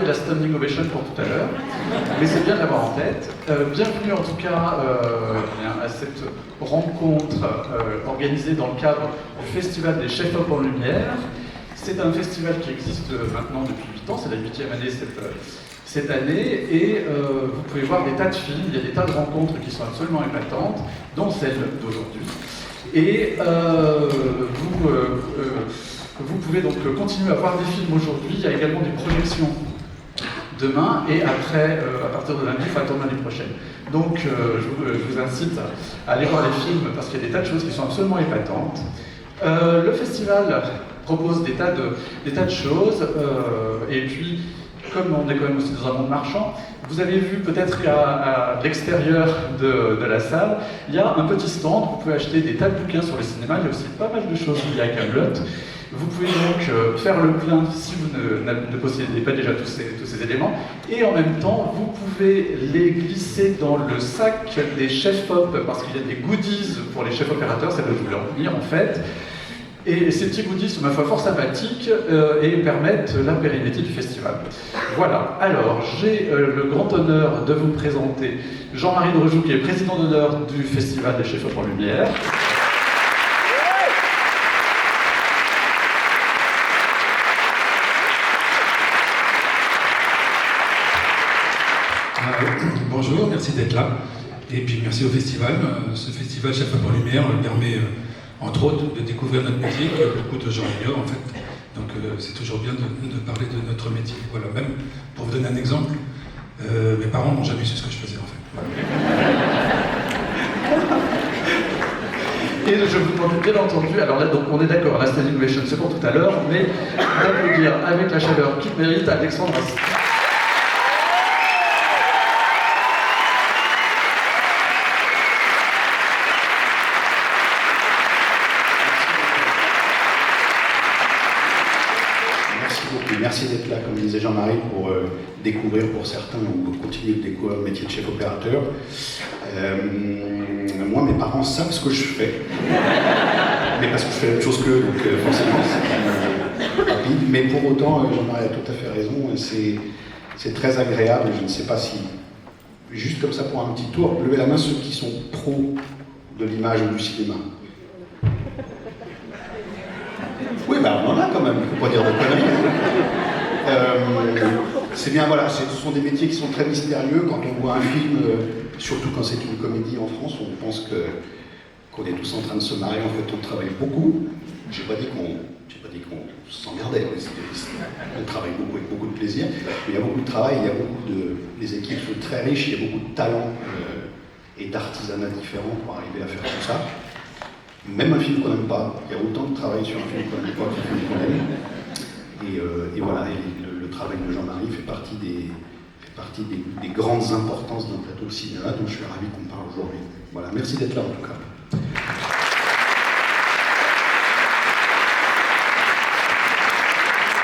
garder la standing ovation pour tout à l'heure, mais c'est bien de l'avoir en tête. Bienvenue en tout cas à cette rencontre organisée dans le cadre du Festival des Chefs-Op en Lumière. C'est un festival qui existe maintenant depuis 8 ans, c'est la 8e année cette année, et vous pouvez voir des tas de films, il y a des tas de rencontres qui sont absolument épatantes, dont celle d'aujourd'hui. Et vous pouvez donc continuer à voir des films aujourd'hui, il y a également des projections demain, et après, à partir de lundi, il faut attendre l'année prochaine. Donc je vous incite à aller voir les films, parce qu'il y a des tas de choses qui sont absolument épatantes. Le festival propose des tas de choses, et puis, comme on est quand même aussi dans un monde marchand, vous avez vu peut-être à l'extérieur de la salle, il y a un petit stand, vous pouvez acheter des tas de bouquins sur le cinéma, il y a aussi pas mal de choses liées à Kaamelott. Vous pouvez donc faire le plein si vous ne possédez pas déjà tous ces éléments, et en même temps, vous pouvez les glisser dans le sac des chefs-op, parce qu'il y a des goodies pour les chefs opérateurs, ça doit vous leur venir en fait. Et ces petits goodies sont, ma foi, fort sympathiques et permettent la pérennité du festival. Voilà, alors j'ai le grand honneur de vous présenter Jean-Marie Drejoux, qui est président d'honneur du Festival des Chefs-Op en Lumière. Bonjour, merci d'être là. Et puis merci au festival. Ce festival Chefs-Op en Lumière permet entre autres de découvrir notre métier, que beaucoup de gens ignorent en fait. Donc c'est toujours bien de parler de notre métier. Voilà, même pour vous donner un exemple, mes parents n'ont jamais su ce que je faisais en fait. Voilà. Et je vous demande bien entendu, alors là donc on est d'accord, la standing ovation c'est pour tout à l'heure, mais d'applaudir avec la chaleur qui mérite Alexandre Astier. Merci d'être là, comme disait Jean-Marie, pour découvrir pour certains ou continuer de découvrir le métier de chef opérateur. Moi, mes parents savent ce que je fais, mais parce que je fais la même chose qu'eux, donc forcément c'est rapide. Mais pour autant, Jean-Marie a tout à fait raison, c'est très agréable. Je ne sais pas si, juste comme ça pour un petit tour, levez la main ceux qui sont pros de l'image ou du cinéma. Oui, bah on en a quand même, il ne faut pas dire de conneries. C'est bien, voilà, ce sont des métiers qui sont très mystérieux. Quand on voit un film, surtout quand c'est une comédie en France, on pense qu'on est tous en train de se marier. En fait, on travaille beaucoup. Je n'ai pas dit qu'on s'emmerdait, on travaille beaucoup avec beaucoup de plaisir. Mais il y a beaucoup de travail, les équipes sont très riches, il y a beaucoup de talents et d'artisanat différents pour arriver à faire tout ça. Même un film qu'on n'aime pas, il y a autant de travail sur un film qu'on n'aime pas qu'un film qu'on aime. Et voilà, le travail de Jean-Marie fait partie des grandes importances d'un plateau de cinéma, dont je suis ravi qu'on parle aujourd'hui. Voilà, merci d'être là en tout cas.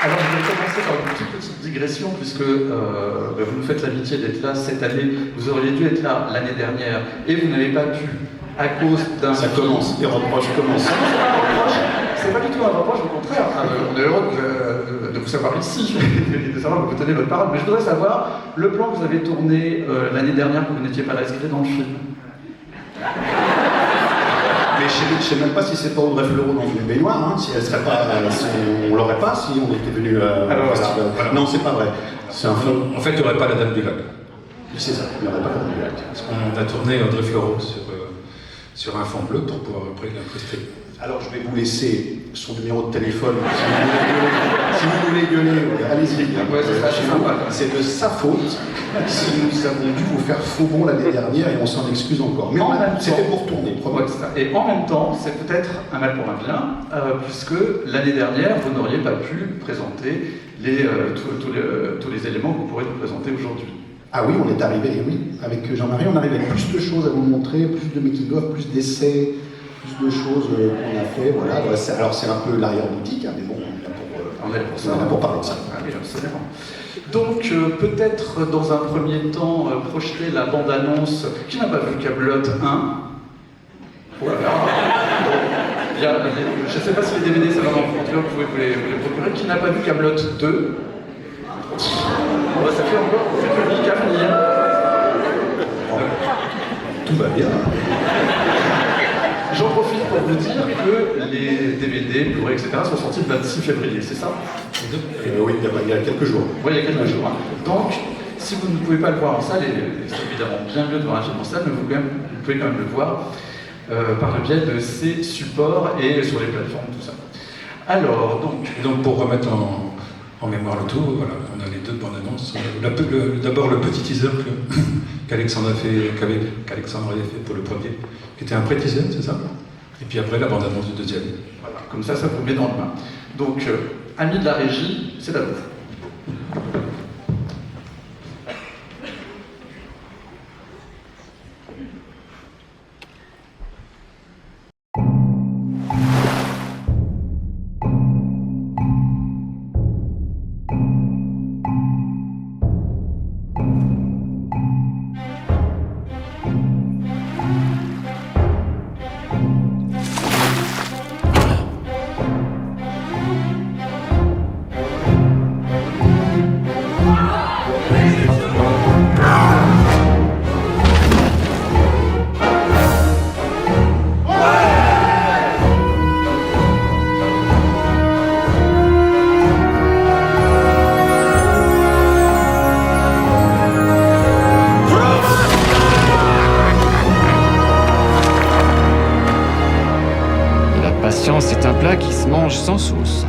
Alors je vais commencer par une petite digression, puisque vous nous faites l'amitié d'être là cette année, vous auriez dû être là l'année dernière, et vous n'avez pas pu. À cause d'un... Ça commence, les reproches commencent. C'est pas du tout un reproche, au contraire. On est heureux de vous savoir ici, de savoir que vous tenez votre parole. Mais je voudrais savoir, le plan que vous avez tourné l'année dernière, que vous n'étiez pas là, est-ce qu'il est dans le film? Mais je ne sais même pas si c'est pas Audrey Fleurot dans une baignoire, hein, si elle serait pas... on l'aurait pas si on était venu au festival. Voilà. Non, c'est pas vrai. C'est un film. En fait, il n'y aurait pas la Dame du Lac. C'est ça, il n'y aurait pas la Dame du Lac. Parce qu'on a tourné Audrey Fleurot sur un fond bleu pour pouvoir après l'incruster. Alors je vais vous laisser son numéro de téléphone. Si vous voulez gueuler, allez-y. Ouais, c'est de sa faute si nous avons dû vous faire faux bon l'année dernière et on s'en excuse encore. Mais c'était pour tourner. Et en même temps, c'est peut-être un mal pour un bien, puisque l'année dernière, vous n'auriez pas pu présenter tous les éléments que vous pourrez nous présenter aujourd'hui. Ah oui, on est arrivé, oui, avec Jean-Marie, on arrive avec plus de choses à vous montrer, plus de making-of, plus d'essais, plus de choses qu'on a fait, voilà. Alors c'est un peu l'arrière-boutique, hein, mais bon, on est là pour parler de ça. Ah oui, absolument. Donc peut-être dans un premier temps, projeter la bande-annonce, qui n'a pas vu Kaamelott 1 voilà. Je ne sais pas si les DVD, ça va en frontière, vous pouvez vous les procurer. Qui n'a pas vu Kaamelott 2 bah, ça fait encore du public à venir. Tout va bien. J'en profite pour vous dire que les DVD, Blu-ray, etc. sont sortis le 26 février, c'est ça? Oui, il y a quelques jours. Oui, il y a quelques jours. Hein. Donc, si vous ne pouvez pas le voir en salle, et c'est évidemment bien mieux de voir un film en salle, mais vous pouvez quand même le voir par le biais de ces supports et sur les plateformes, tout ça. Alors, donc pour remettre en mémoire le tout, voilà, on a les deux bandes annonces. D'abord le petit teaser qu'Alexandre avait fait pour le premier, qui était un pré-teaser, c'est ça? Et puis après la bande annonce du deuxième. Voilà, comme ça vous met dans le bain. Donc, amis de la régie, c'est à vous. C'est un plat qui se mange sans sauce.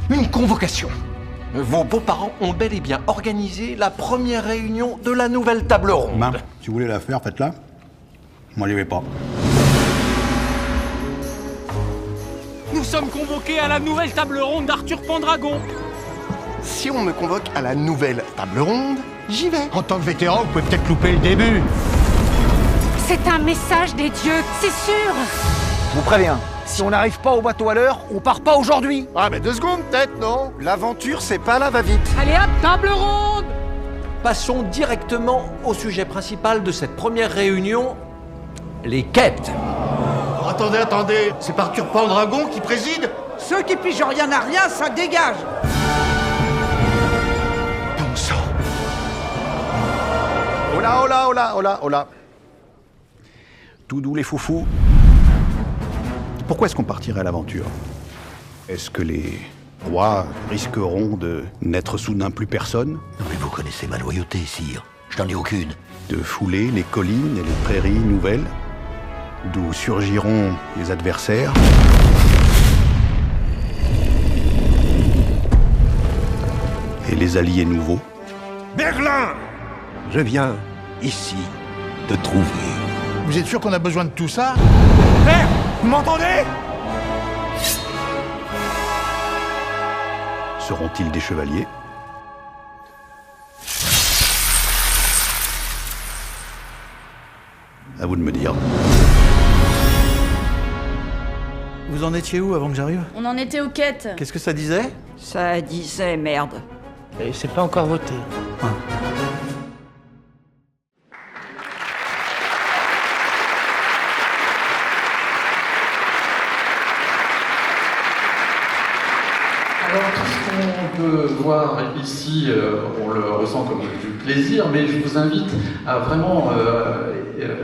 Une convocation. Vos beaux-parents ont bel et bien organisé la première réunion de la nouvelle table ronde. Ben, si vous voulez la faire, faites-la. Moi, j'y vais pas. Nous sommes convoqués à la nouvelle table ronde d'Arthur Pendragon. Si on me convoque à la nouvelle table ronde, j'y vais. En tant que vétéran, vous pouvez peut-être louper le début. C'est un message des dieux, c'est sûr. Je vous préviens, si on n'arrive pas au bateau à l'heure, on part pas aujourd'hui. Ah, mais 2 secondes peut-être, non? L'aventure, c'est pas la va-vite. Allez hop, table ronde. Passons directement au sujet principal de cette première réunion, les quêtes. Attendez, c'est pas Arthur Pendragon qui préside? Ceux qui pigent rien à rien, ça dégage. Bon sang. Oh là. Tout doux les foufous. Pourquoi est-ce qu'on partirait à l'aventure? Est-ce que les rois risqueront de n'être soudain plus personne? Non mais vous connaissez ma loyauté, sire. Je n'en ai aucune. De fouler les collines et les prairies nouvelles, d'où surgiront les adversaires? Et les alliés nouveaux? Merlin! Je viens ici te trouver. Vous êtes sûr qu'on a besoin de tout ça? Père, vous m'entendez? Seront-ils des chevaliers? À vous de me dire. Vous en étiez où avant que j'arrive? On en était aux quêtes. Qu'est-ce que ça disait? Ça disait merde. Et c'est pas encore voté. Alors, tout ce qu'on peut voir ici, on le ressent comme du plaisir, mais je vous invite à vraiment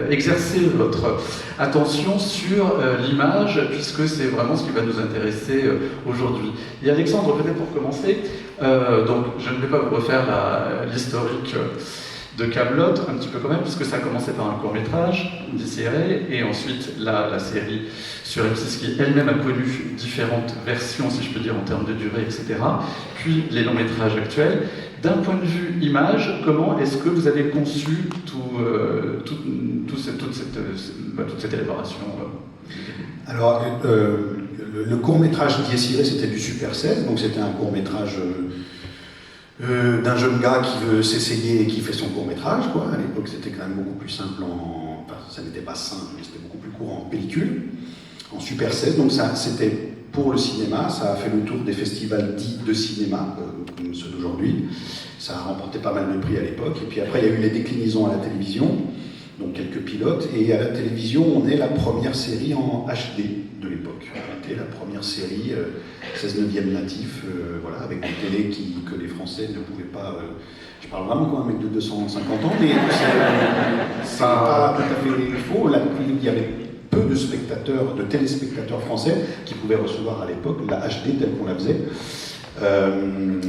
exercer votre attention sur l'image, puisque c'est vraiment ce qui va nous intéresser aujourd'hui. Et Alexandre, peut-être pour commencer, donc je ne vais pas vous refaire l'historique de Kaamelott, un petit peu quand même, puisque ça a commencé par un court-métrage, Désiré, et ensuite la série sur M6 qui elle-même a connu différentes versions, si je peux dire, en termes de durée, etc. Puis les longs-métrages actuels. D'un point de vue image, comment est-ce que vous avez conçu toute cette élaboration Alors, le court-métrage Désiré, c'était du Super 16, donc c'était un court-métrage d'un jeune gars qui veut s'essayer et qui fait son court-métrage, quoi. À l'époque, c'était quand même beaucoup plus simple enfin, ça n'était pas simple, mais c'était beaucoup plus court en pellicule, en Super 16, donc ça, c'était pour le cinéma, ça a fait le tour des festivals dits de cinéma, comme ceux d'aujourd'hui. Ça a remporté pas mal de prix à l'époque. Et puis après, il y a eu les déclinaisons à la télévision, donc quelques pilotes. Et à la télévision, on est la première série en HD de l'époque. On était la première série 16/9 natif, voilà, avec des télés que les Français ne pouvaient pas... je parle vraiment comme un mec de 250 ans, mais c'est pas tout à fait faux. Il y avait peu de spectateurs, de téléspectateurs français qui pouvaient recevoir à l'époque la HD telle qu'on la faisait.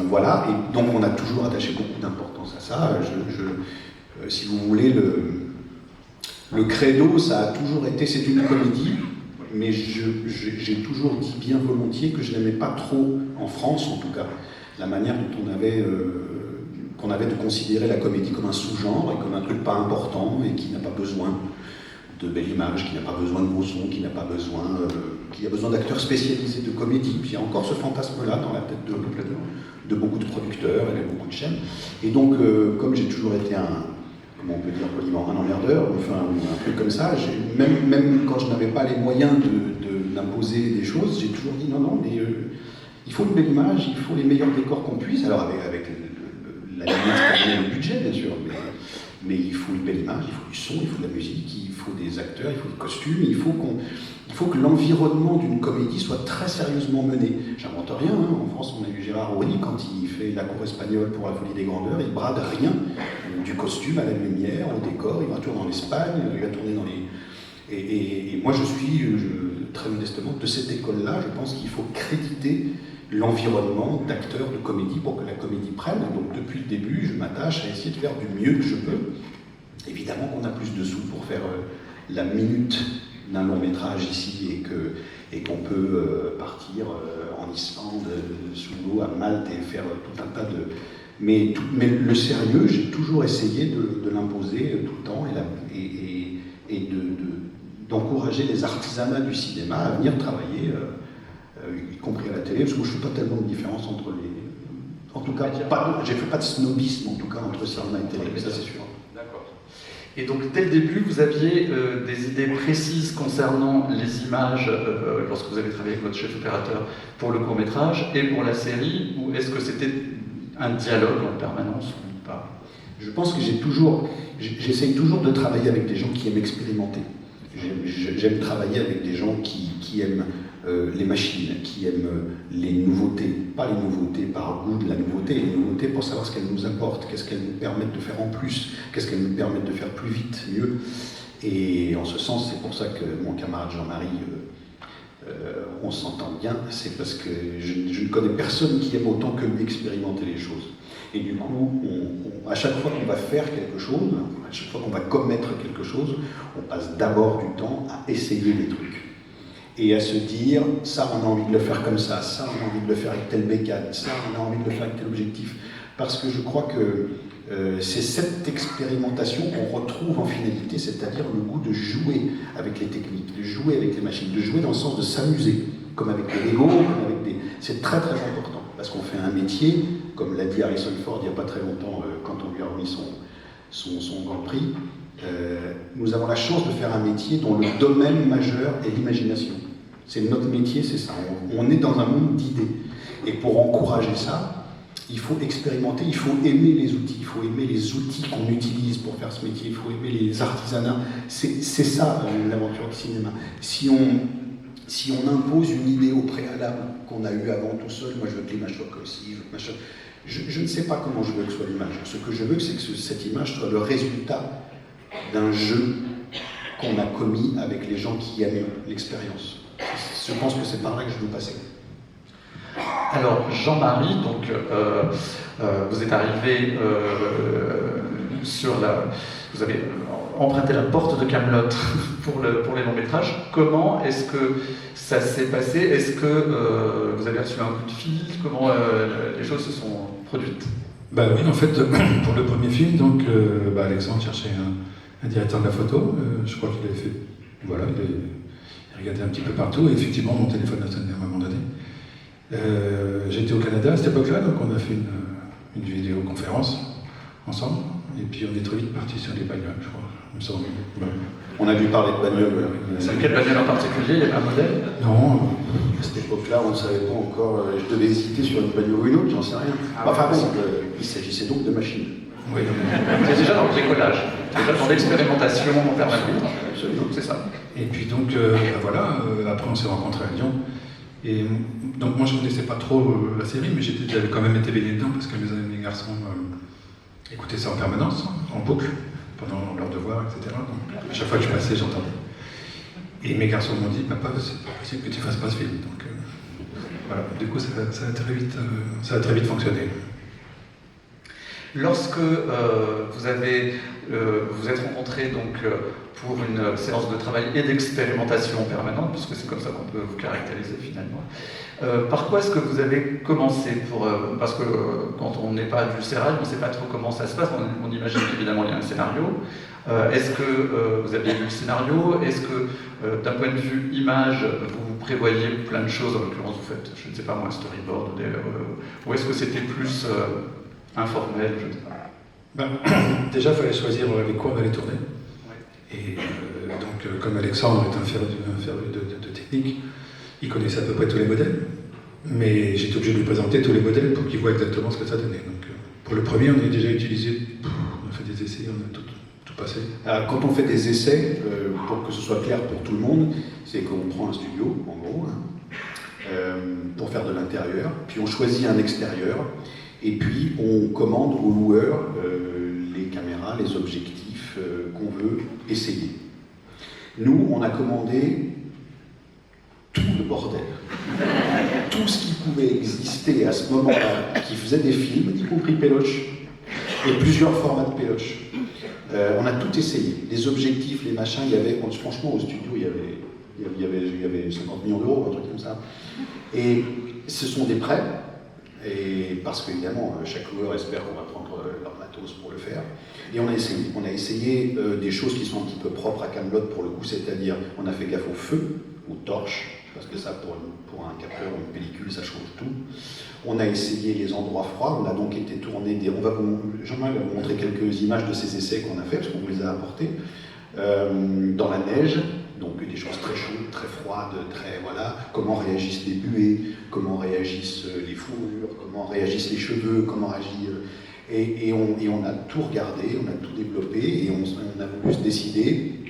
Voilà, et donc on a toujours attaché beaucoup d'importance à ça. Si vous voulez, le credo, ça a toujours été, c'est une comédie, mais j'ai toujours dit bien volontiers que je n'aimais pas trop, en France en tout cas, la manière dont qu'on avait de considérer la comédie comme un sous-genre et comme un truc pas important et qui n'a pas besoin de belle image, qui n'a pas besoin de beaux sons, qui a besoin d'acteurs spécialisés de comédie. Puis il y a encore ce fantasme-là dans la tête de beaucoup de producteurs et de beaucoup de chaînes. Et donc, comme j'ai toujours été comment on peut dire poliment, un emmerdeur, enfin un truc comme ça, même quand je n'avais pas les moyens d'imposer des choses, j'ai toujours dit non, mais il faut une belle image, il faut les meilleurs décors qu'on puisse, alors avec la limite le budget bien sûr, mais il faut une belle image, il faut du son, il faut de la musique, il faut des acteurs, il faut des costumes, il faut que l'environnement d'une comédie soit très sérieusement mené. J'invente rien, hein. En France on a eu Gérard Rouny, quand il fait la cour espagnole pour La Folie des Grandeurs, il brade rien, du costume à la lumière, au décor, il va tourner en Espagne, il va tourner dans les... Et moi je suis, très modestement, de cette école-là, je pense qu'il faut créditer l'environnement d'acteurs de comédie pour que la comédie prenne. Donc depuis le début, je m'attache à essayer de faire du mieux que je peux. Évidemment qu'on a plus de sous pour faire la minute d'un long métrage ici et qu'on peut partir en Islande, sous l'eau, à Malte et faire tout un tas de... Mais le sérieux, j'ai toujours essayé de l'imposer tout le temps et d'encourager les artisanats du cinéma à venir travailler, y compris à la télé, parce que moi je ne fais pas tellement de différence entre les... En tout cas, j'ai fait pas de snobisme en tout cas entre cinéma et télé, ça c'est sûr. D'accord. Et donc dès le début, vous aviez des idées précises concernant les images lorsque vous avez travaillé avec votre chef opérateur pour le court-métrage et pour la série, ou est-ce que c'était un dialogue en permanence ou pas? Je pense que j'essaye toujours de travailler avec des gens qui aiment expérimenter. J'aime travailler avec des gens qui aiment les machines, qui aiment les nouveautés, pas les nouveautés par goût de la nouveauté, les nouveautés pour savoir ce qu'elles nous apportent, qu'est-ce qu'elles nous permettent de faire en plus, qu'est-ce qu'elles nous permettent de faire plus vite, mieux. Et en ce sens, c'est pour ça que mon camarade Jean-Marie, on s'entend bien, c'est parce que je ne connais personne qui aime autant que lui expérimenter les choses. Et du coup, à chaque fois qu'on va faire quelque chose, à chaque fois qu'on va commettre quelque chose, on passe d'abord du temps à essayer des trucs. Et à se dire, ça on a envie de le faire comme ça on a envie de le faire avec telle bécane, ça on a envie de le faire avec tel objectif. Parce que je crois que c'est cette expérimentation qu'on retrouve en finalité, c'est-à-dire le goût de jouer avec les techniques, de jouer avec les machines, de jouer dans le sens de s'amuser, comme avec des Lego, c'est très très important, parce qu'on fait un métier, comme l'a dit Harrison Ford il n'y a pas très longtemps, quand on lui a remis son Grand Prix, nous avons la chance de faire un métier dont le domaine majeur est l'imagination. C'est notre métier, c'est ça. On est dans un monde d'idées. Et pour encourager ça, il faut expérimenter, il faut aimer les outils. Il faut aimer les outils qu'on utilise pour faire ce métier. Il faut aimer les artisanats. C'est ça, l'aventure du cinéma. Si on impose une idée au préalable qu'on a eue avant tout seul, moi je veux que l'image soit comme ci, je ne sais pas comment je veux que soit l'image. Ce que je veux, c'est que cette image soit le résultat d'un jeu qu'on a commis avec les gens qui aiment l'expérience. Je pense que c'est par là que je veux passer. Alors Jean-Marie, donc vous êtes arrivé vous avez emprunté la porte de Kaamelott pour les longs métrages. Comment est-ce que ça s'est passé? Est-ce que vous avez reçu un coup de fil? Comment les choses se sont produites? Bah oui, en fait, pour le premier film, donc Alexandre cherchait un directeur de la photo. Je crois qu'il avait fait. Voilà, il regardait un petit peu partout, et effectivement, mon téléphone a sonné à un moment donné. J'étais au Canada à cette époque-là, donc on a fait une vidéoconférence ensemble. et puis on est très vite parti sur les bagnoles, je crois, il me semble. Ouais. On a dû parler de bagnole. C'est quelle bagnole en particulier? Il y avait un modèle? Non. À cette époque-là, on ne savait pas encore. Je devais hésiter sur une bagnole ou une autre, j'en sais rien. Enfin bon, il s'agissait donc de machines. Oui. C'est déjà dans le bricolage, déjà dans l'expérimentation permanente. Absolument. C'est ça. Et puis donc, voilà, après on s'est rencontrés à Lyon. Et donc moi je ne connaissais pas trop la série, mais j'avais quand même été baigné dedans parce que mes garçons écoutaient ça en permanence, en boucle, pendant leurs devoirs, etc. Donc à chaque fois que je passais, j'entendais. Et mes garçons m'ont dit, papa, c'est pas possible que tu fasses pas ce film. Donc voilà, du coup ça a très vite fonctionné. Lorsque vous êtes rencontrés donc, pour une séance de travail et d'expérimentation permanente, puisque c'est comme ça qu'on peut vous caractériser finalement, par quoi est-ce que vous avez commencé parce que quand on n'est pas du sérail, on ne sait pas trop comment ça se passe, on imagine qu'évidemment il y a un scénario. Est-ce que vous avez lu le scénario? Est-ce que d'un point de vue image, vous prévoyez plein de choses, en l'occurrence vous faites, je ne sais pas moi, un storyboard, ou est-ce que c'était plus informel, je ne sais pas. Déjà, il fallait choisir avec quoi on allait tourner. Ouais. Et donc, comme Alexandre est un féru de technique, il connaissait à peu près tous les modèles. Mais j'étais obligé de lui présenter tous les modèles pour qu'il voit exactement ce que ça donnait. Donc, pour le premier, on a déjà utilisé, on a fait des essais, on a tout passé. Alors, quand on fait des essais, pour que ce soit clair pour tout le monde, c'est qu'on prend un studio, en gros, pour faire de l'intérieur, puis on choisit un extérieur. Et puis, on commande aux loueurs les caméras, les objectifs qu'on veut essayer. Nous, on a commandé tout le bordel. Tout ce qui pouvait exister à ce moment-là, qui faisait des films, y compris Péloche, et plusieurs formats de Péloche. On a tout essayé. Les objectifs, les machins, il y avait, franchement, au studio, il y avait 50 millions d'euros, un truc comme ça. Et ce sont des prêts. Et parce qu'évidemment, chaque loueur espère qu'on va prendre leur matos pour le faire. Et on a essayé. On a essayé des choses qui sont un petit peu propres à Kaamelott pour le coup, c'est-à-dire on a fait gaffe au feu, aux torches, parce que ça, pour un capteur ou une pellicule, ça change tout. On a essayé les endroits froids, on a donc été tourné Jean-Marc va vous montrer quelques images de ces essais qu'on a fait, parce qu'on vous les a apportés, dans la neige. Donc des choses très chaudes, très froides, très voilà, comment réagissent les buées, comment réagissent les fourrures, comment réagissent les cheveux, comment réagit... Et on a tout regardé, on a tout développé, et on a voulu se décider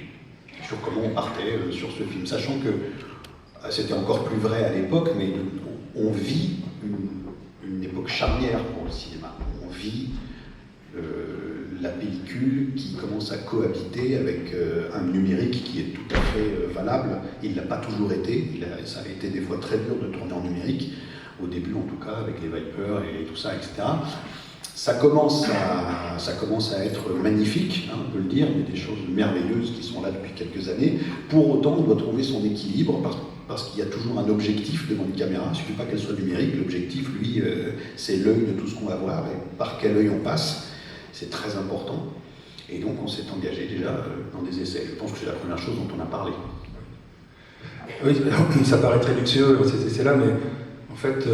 sur comment on partait sur ce film, sachant que c'était encore plus vrai à l'époque, mais on vit une époque charnière pour le cinéma. On vit la pellicule qui commence à cohabiter avec un numérique qui est tout à fait valable. Il ne l'a pas toujours été, ça a été des fois très dur de tourner en numérique, au début en tout cas, avec les Vipers et tout ça, etc. Ça commence à être magnifique, hein, on peut le dire, il y a des choses merveilleuses qui sont là depuis quelques années. Pour autant, on doit trouver son équilibre, parce qu'il y a toujours un objectif devant une caméra, il ne suffit pas qu'elle soit numérique, l'objectif, lui, c'est l'œil de tout ce qu'on va voir, et par quel œil on passe. C'est très important. Et donc on s'est engagé déjà dans des essais. Je pense que c'est la première chose dont on a parlé. Oui, ça paraît très luxueux ces essais-là, mais en fait,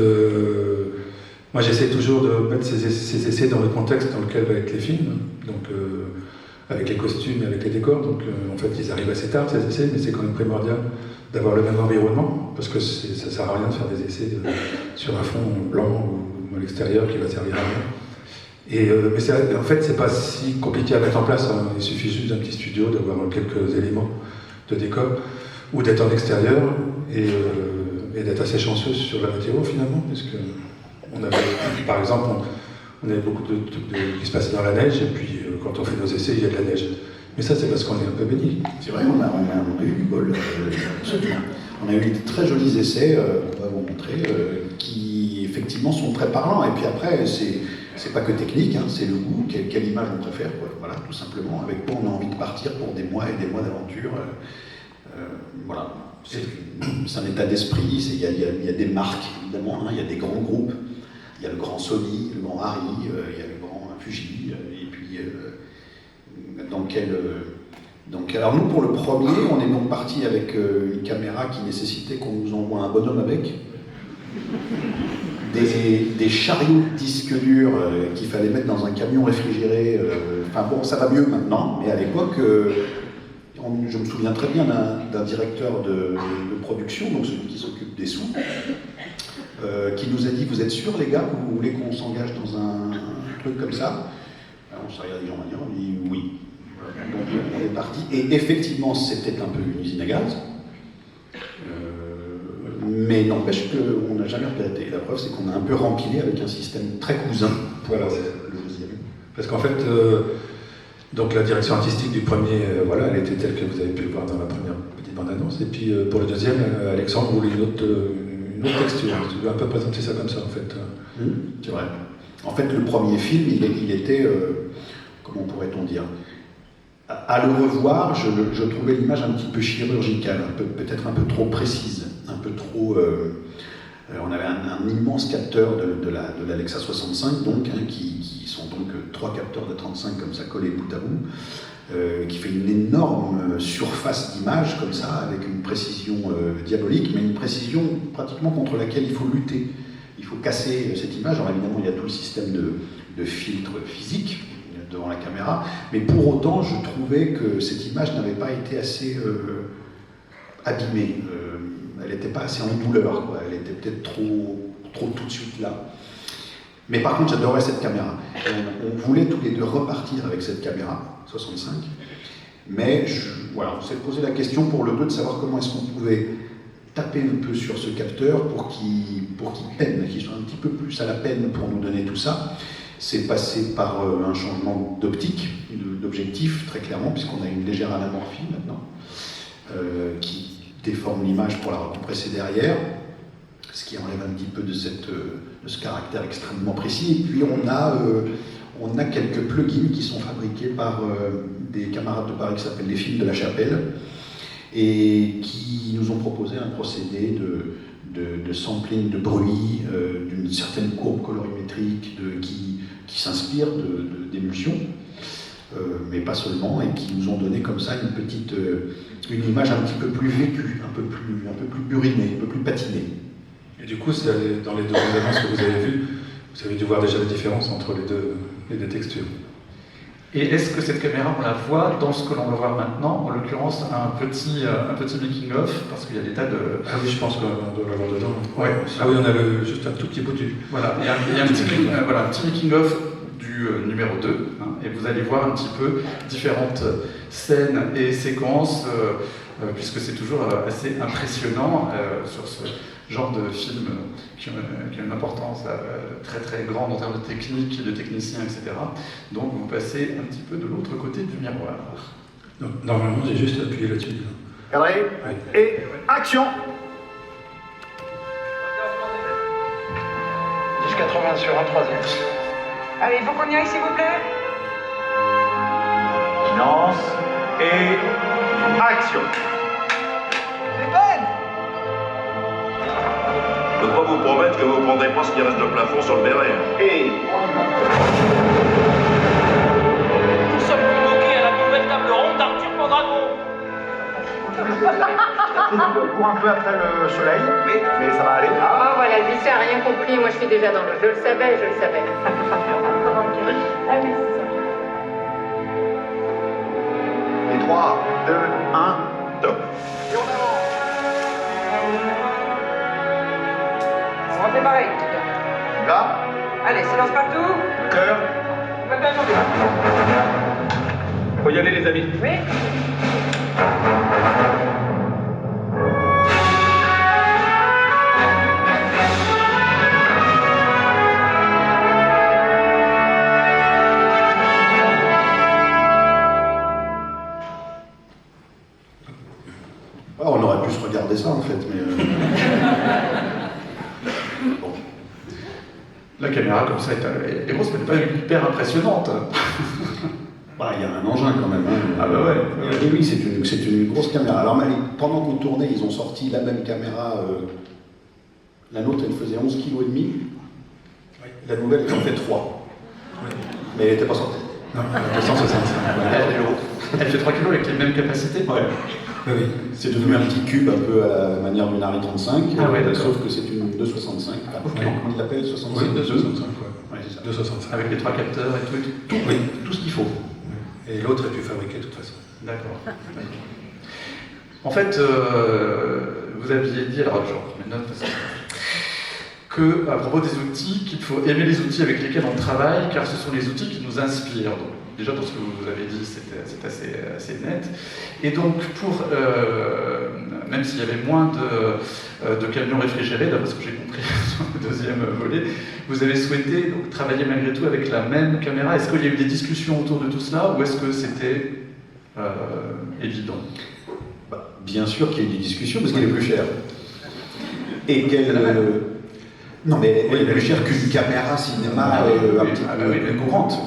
moi j'essaie toujours de mettre ces essais dans le contexte dans lequel va être les films, donc avec les costumes et avec les décors. Donc en fait ils arrivent assez tard ces essais, mais c'est quand même primordial d'avoir le même environnement, parce que ça ne sert à rien de faire des essais sur un fond blanc ou à l'extérieur qui va servir à rien. Mais en fait, c'est pas si compliqué à mettre en place, hein. Il suffit juste d'un petit studio, d'avoir quelques éléments de décor, ou d'être en extérieur, et d'être assez chanceux sur la météo finalement, parce que par exemple, on avait beaucoup de trucs qui se passaient dans la neige, et puis quand on fait nos essais, il y a de la neige. Mais ça, c'est parce qu'on est un peu béni. C'est vrai, on a eu du bol. On a eu de très jolis essais, on va vous montrer, qui effectivement sont très parlants. Et puis après, c'est pas que technique, hein, c'est le goût, quelle image on préfère, quoi. Voilà, tout simplement, avec quoi on a envie de partir pour des mois et des mois d'aventure. Voilà, c'est un état d'esprit, il y a des marques, évidemment, hein, il y a des grands groupes, il y a le grand Sony, le grand Harry, il y a le grand Fuji, et puis alors nous, pour le premier, on est donc parti avec une caméra qui nécessitait qu'on nous envoie un bonhomme avec. des chariots de disques durs qu'il fallait mettre dans un camion réfrigéré. Enfin bon, ça va mieux maintenant, mais à l'époque, je me souviens très bien d'un directeur de production, donc celui qui s'occupe des sons, qui nous a dit: vous êtes sûrs les gars que vous voulez qu'on s'engage dans un truc comme ça? Alors, on s'est regardé Jean-Marie, on dit oui. Donc on est parti, et effectivement c'était un peu une usine à gaz, mais n'empêche qu'on n'a jamais regretté. La preuve c'est qu'on a un peu rempilé avec un système très cousin. Voilà, le deuxième. Parce qu'en fait, donc la direction artistique du premier, voilà, elle était telle que vous avez pu le voir dans la première petite bande-annonce, et puis pour le deuxième, Alexandre voulait une autre texture. Tu veux un peu présenter ça comme ça en fait. C'est vrai. En fait, le premier film, il était, comment pourrait-on dire, à le revoir, je trouvais l'image un petit peu chirurgicale, peut-être un peu trop précise, un peu trop... on avait un immense capteur de l'Alexa 65, donc, qui sont donc 3 capteurs de 35 comme ça collés bout à bout, qui fait une énorme surface d'image comme ça, avec une précision diabolique, mais une précision pratiquement contre laquelle il faut lutter. Il faut casser cette image. Alors évidemment, il y a tout le système de filtre physique devant la caméra, mais pour autant, je trouvais que cette image n'avait pas été assez abîmée. Elle n'était pas assez en douleur, quoi. Elle était peut-être trop tout de suite là. Mais par contre, j'adorais cette caméra. On voulait tous les deux repartir avec cette caméra 65, mais voilà, on s'est posé la question pour le 2 de savoir comment est-ce qu'on pouvait taper un peu sur ce capteur pour qu'il peine, qu'il soit un petit peu plus à la peine pour nous donner tout ça. C'est passé par un changement d'optique, d'objectif, très clairement, puisqu'on a une légère anamorphie maintenant, qui déforme l'image pour la recompresser derrière, ce qui enlève un petit peu de ce caractère extrêmement précis. Et puis on a quelques plugins qui sont fabriqués par des camarades de Paris qui s'appellent les Films de la Chapelle, et qui nous ont proposé un procédé de sampling de bruit, d'une certaine courbe colorimétrique qui s'inspire d'émulsions, mais pas seulement, et qui nous ont donné comme ça une image un petit peu plus vécue, un peu plus burinée, un peu plus patinée. Et du coup, dans les deux annonces que vous avez vues, vous avez dû voir déjà la différence entre les deux textures. Et est-ce que cette caméra, on la voit dans ce que l'on va voir maintenant, en l'occurrence un petit making-of, parce qu'il y a des tas de... Ah oui, je pense qu'on doit l'avoir dedans. Ouais. Ah oui, on a juste un tout petit bout du... Voilà, il y a un petit making-of du numéro 2, hein, et vous allez voir un petit peu différentes scènes et séquences, puisque c'est toujours assez impressionnant sur ce genre de film qui a une importance très très grande en termes de technique, de techniciens, etc. Donc vous passez un petit peu de l'autre côté du miroir. Donc, normalement, j'ai juste appuyé là-dessus. Cadré, et action! 10,80 sur un troisième. Allez, il faut qu'on y aille, s'il vous plaît. Silence et action. C'est bonne. Je ne peux pas vous promettre que vous ne prendrez pas ce qui reste de plafond sur le béret. Et Nous sommes convoqués à la nouvelle table ronde d'Arthur Pendragon. on court un peu après le soleil, mais ça va aller. Oh, voilà, lui, ça a rien compris. Moi, je suis déjà dans le... Je le savais. Ah oui, c'est ça. Et 3, 2, 1, top. Et on avance. On va démarrer. Là, Allez, silence partout. cœur. Attendez. Faut y aller, les amis. Oui. On aurait pu se regarder ça en fait, mais... Bon. La caméra comme ça est grosse, mais elle n'est pas hyper impressionnante. Bah, il y a un engin quand même. Hein. Ah bah ouais. Oui, c'est une grosse caméra. Alors pendant qu'on tournait, ils ont sorti la même caméra. La nôtre, elle faisait 11,5 kg. Oui. La nouvelle, elle en fait 3. Oui. Mais elle n'était pas sortie. Non, elle fait 165. Elle fait 3 kg avec les mêmes capacités. Ouais. Oui. C'est devenu un petit cube un peu à la manière d'une Arri 35, sauf que c'est une 265. Comment il l'appelle 65 Oui, 265, ouais, c'est ça. 265. Avec les 3 capteurs et tout, oui. Tout ce qu'il faut. Et l'autre est plus fabriqué de toute façon. D'accord. En fait, vous aviez dit, alors je reprends mes notes parce que à propos des outils, qu'il faut aimer les outils avec lesquels on travaille, car ce sont les outils qui nous inspirent. Donc, déjà, dans ce que vous avez dit, c'est assez net. Et donc, même s'il y avait moins de camions réfrigérés, d'après ce que j'ai compris sur le deuxième volet, vous avez souhaité donc, travailler malgré tout avec la même caméra. Est-ce qu'il y a eu des discussions autour de tout cela, ou est-ce que c'était évident? Bien sûr qu'il y a eu des discussions, parce qu'elle est plus chère. Et qu'elle... Non, mais elle est plus chère qu'une caméra cinéma un petit peu courante.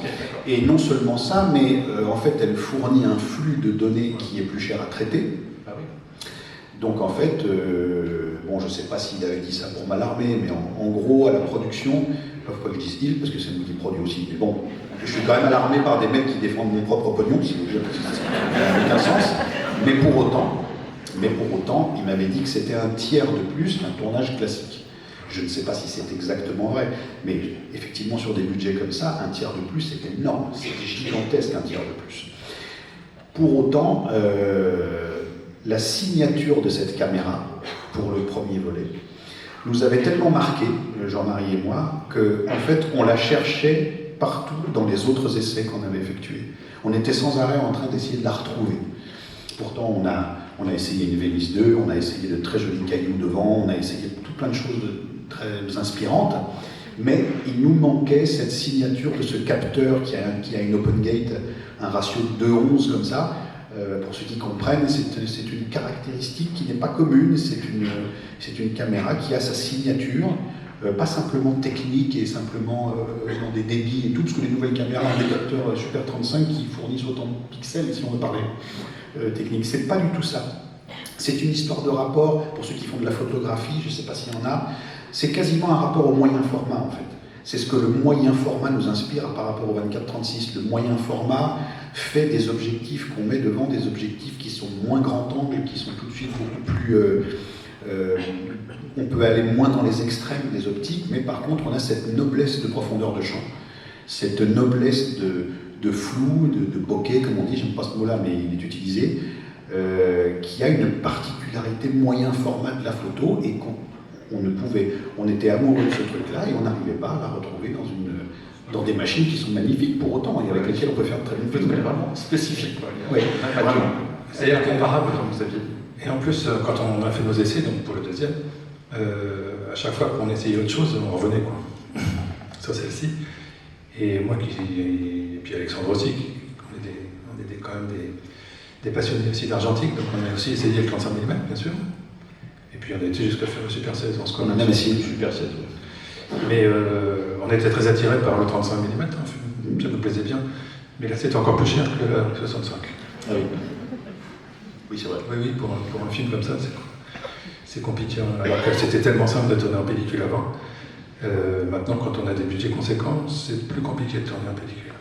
Et non seulement ça, mais en fait, elle fournit un flux de données qui est plus cher à traiter. Donc en fait, bon, je ne sais pas s'il avait dit ça pour m'alarmer, mais en gros, à la production, pas que je dise il, parce que c'est nous qui produit aussi, mais bon, je suis quand même alarmé par des mecs qui défendent mon propre pognon, si vous voulez, parce que ça n'a aucun sens. Mais pour autant, il m'avait dit que c'était un tiers de plus qu'un tournage classique. Je ne sais pas si c'est exactement vrai, mais effectivement, sur des budgets comme ça, un tiers de plus, c'est énorme. C'est gigantesque, un tiers de plus. Pour autant, la signature de cette caméra, pour le premier volet, nous avait tellement marqué, Jean-Marie et moi, qu'en fait, on la cherchait partout dans les autres essais qu'on avait effectués. On était sans arrêt en train d'essayer de la retrouver. Pourtant, on a essayé une Vénus 2, on a essayé de très jolis cailloux devant, on a essayé tout plein de choses très inspirantes, mais il nous manquait cette signature de ce capteur qui a une open gate, un ratio de 2:11 comme ça. Pour ceux qui comprennent, c'est une caractéristique qui n'est pas commune, c'est une caméra qui a sa signature, pas simplement technique et simplement dans des débits et tout, parce que les nouvelles caméras ont des capteurs Super 35 qui fournissent autant de pixels, si on veut parler technique. C'est pas du tout ça. C'est une histoire de rapport, pour ceux qui font de la photographie, je ne sais pas s'il y en a, c'est quasiment un rapport au moyen format en fait. C'est ce que le moyen format nous inspire par rapport au 24-36. Le moyen format fait des objectifs qu'on met devant, des objectifs qui sont moins grand angle, qui sont tout de suite beaucoup plus... on peut aller moins dans les extrêmes des optiques, mais par contre on a cette noblesse de profondeur de champ, cette noblesse de flou, de bokeh, comme on dit, j'aime pas ce mot-là, mais il est utilisé, qui a une particularité moyen format de la photo, et on était amoureux de ce truc-là, et on n'arrivait pas à la retrouver dans des machines qui sont magnifiques pour autant, et avec lesquelles on peut faire très bien. Mais vraiment spécifique. Oui, vraiment. C'est incomparable, comme vous aviez dit. Et en plus, quand on a fait nos essais, donc pour le deuxième, à chaque fois qu'on essayait autre chose, on revenait quoi, sur celle-ci. Et moi, et puis Alexandre aussi, on était quand même des passionnés aussi d'argentique, donc on a aussi essayé le 35 mm, bien sûr. Et puis on a été jusqu'à faire le Super 16. On a même essayé le Super 16. Ouais. Mais on était très attirés par le 35 mm, ça nous plaisait bien. Mais là, c'était encore plus cher que le 65. Ah oui. Oui, c'est vrai. Oui, pour un film comme ça, c'est compliqué. Alors que c'était tellement simple de tourner en pellicule avant. Maintenant, quand on a des budgets conséquents, c'est plus compliqué de tourner en pellicule.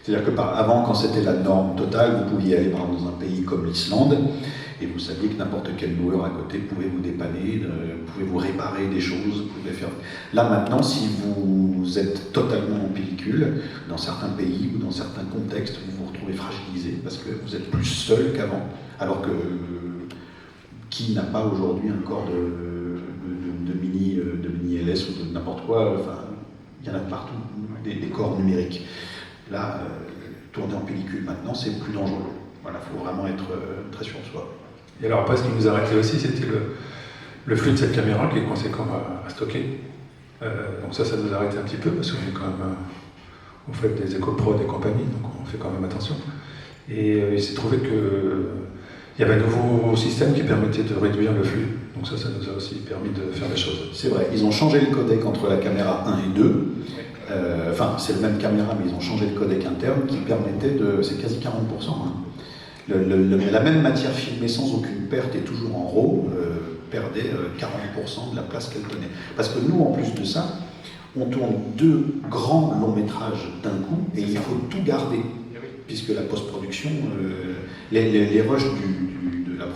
C'est-à-dire que avant, quand c'était la norme totale, vous pouviez aller par exemple dans un pays comme l'Islande, et vous saviez que n'importe quel loueur à côté pouvait vous dépanner, pouvait vous réparer des choses, pouvait faire... Là maintenant, si vous êtes totalement en pellicule, dans certains pays ou dans certains contextes, vous vous retrouvez fragilisé parce que vous êtes plus seul qu'avant. Alors que qui n'a pas aujourd'hui un corps de mini LS ou de n'importe quoi, enfin, il y en a partout, des corps numériques. Là, tourner en pellicule maintenant, c'est plus dangereux. Voilà, il faut vraiment être très sûr de soi. Et alors après, ce qui nous arrêtait aussi, c'était le flux de cette caméra qui est conséquent à stocker. Donc ça nous arrêtait un petit peu parce qu'on est quand même, on fait des éco-prod et compagnie, donc on fait quand même attention. Et il s'est trouvé qu'il y avait un nouveau système qui permettait de réduire le flux. Donc ça nous a aussi permis de faire des choses. C'est vrai, ils ont changé le codec entre la caméra 1 et 2. Enfin, c'est la même caméra, mais ils ont changé le codec interne qui permettait c'est quasi 40%. Hein. La même matière filmée sans aucune perte et toujours en RAW perdait 40% de la place qu'elle tenait. Parce que nous, en plus de ça, on tourne 2 grands longs métrages d'un coup et il faut tout garder. Puisque la post-production, les rushs de la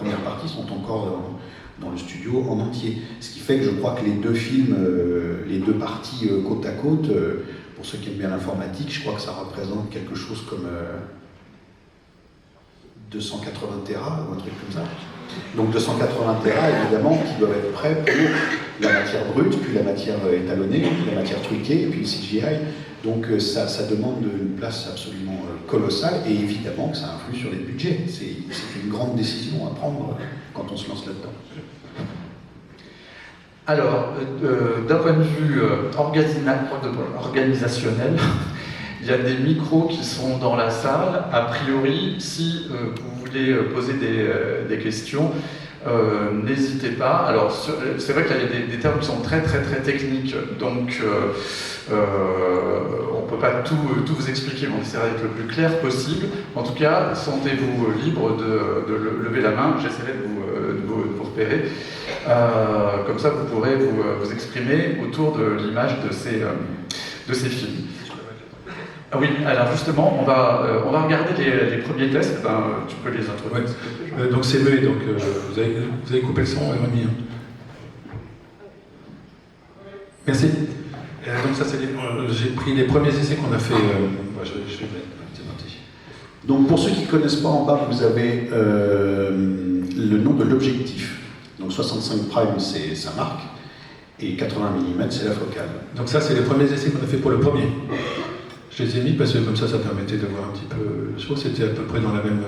parties sont encore dans le studio en entier. Ce qui fait que je crois que les deux films, les deux parties côte à côte, pour ceux qui aiment bien l'informatique, je crois que ça représente quelque chose comme 280 Tera ou un truc comme ça. Donc 280 Tera, évidemment, qui doivent être prêts pour la matière brute, puis la matière étalonnée, puis la matière truquée, et puis le CGI. Donc ça demande une place absolument colossale, et évidemment que ça influe sur les budgets. C'est une grande décision à prendre quand on se lance là-dedans. Alors, d'un point de vue organisationnel, il y a des micros qui sont dans la salle. A priori, si vous voulez poser des questions, n'hésitez pas. Alors, c'est vrai qu'il y a des termes qui sont très techniques, donc on ne peut pas tout vous expliquer, mais on essaiera d'être le plus clair possible. En tout cas, sentez-vous libre de lever la main, j'essaierai de vous repérer. Comme ça, vous pourrez vous exprimer autour de l'image de ces films. Ah oui, alors justement, on va regarder les premiers tests. Tu peux les introduire. Ouais. Donc c'est muet, donc vous avez coupé le son, Rémi. Merci. Donc ça, j'ai pris les premiers essais qu'on a fait. Je vais c'est parti. Donc pour ceux qui ne connaissent pas, en bas, vous avez le nom de l'objectif. Donc 65 prime, c'est sa marque, et 80 mm, c'est la focale. Donc ça, c'est les premiers essais qu'on a fait pour le premier. Je les ai mis parce que comme ça permettait de voir un petit peu les choses. C'était à peu près dans la même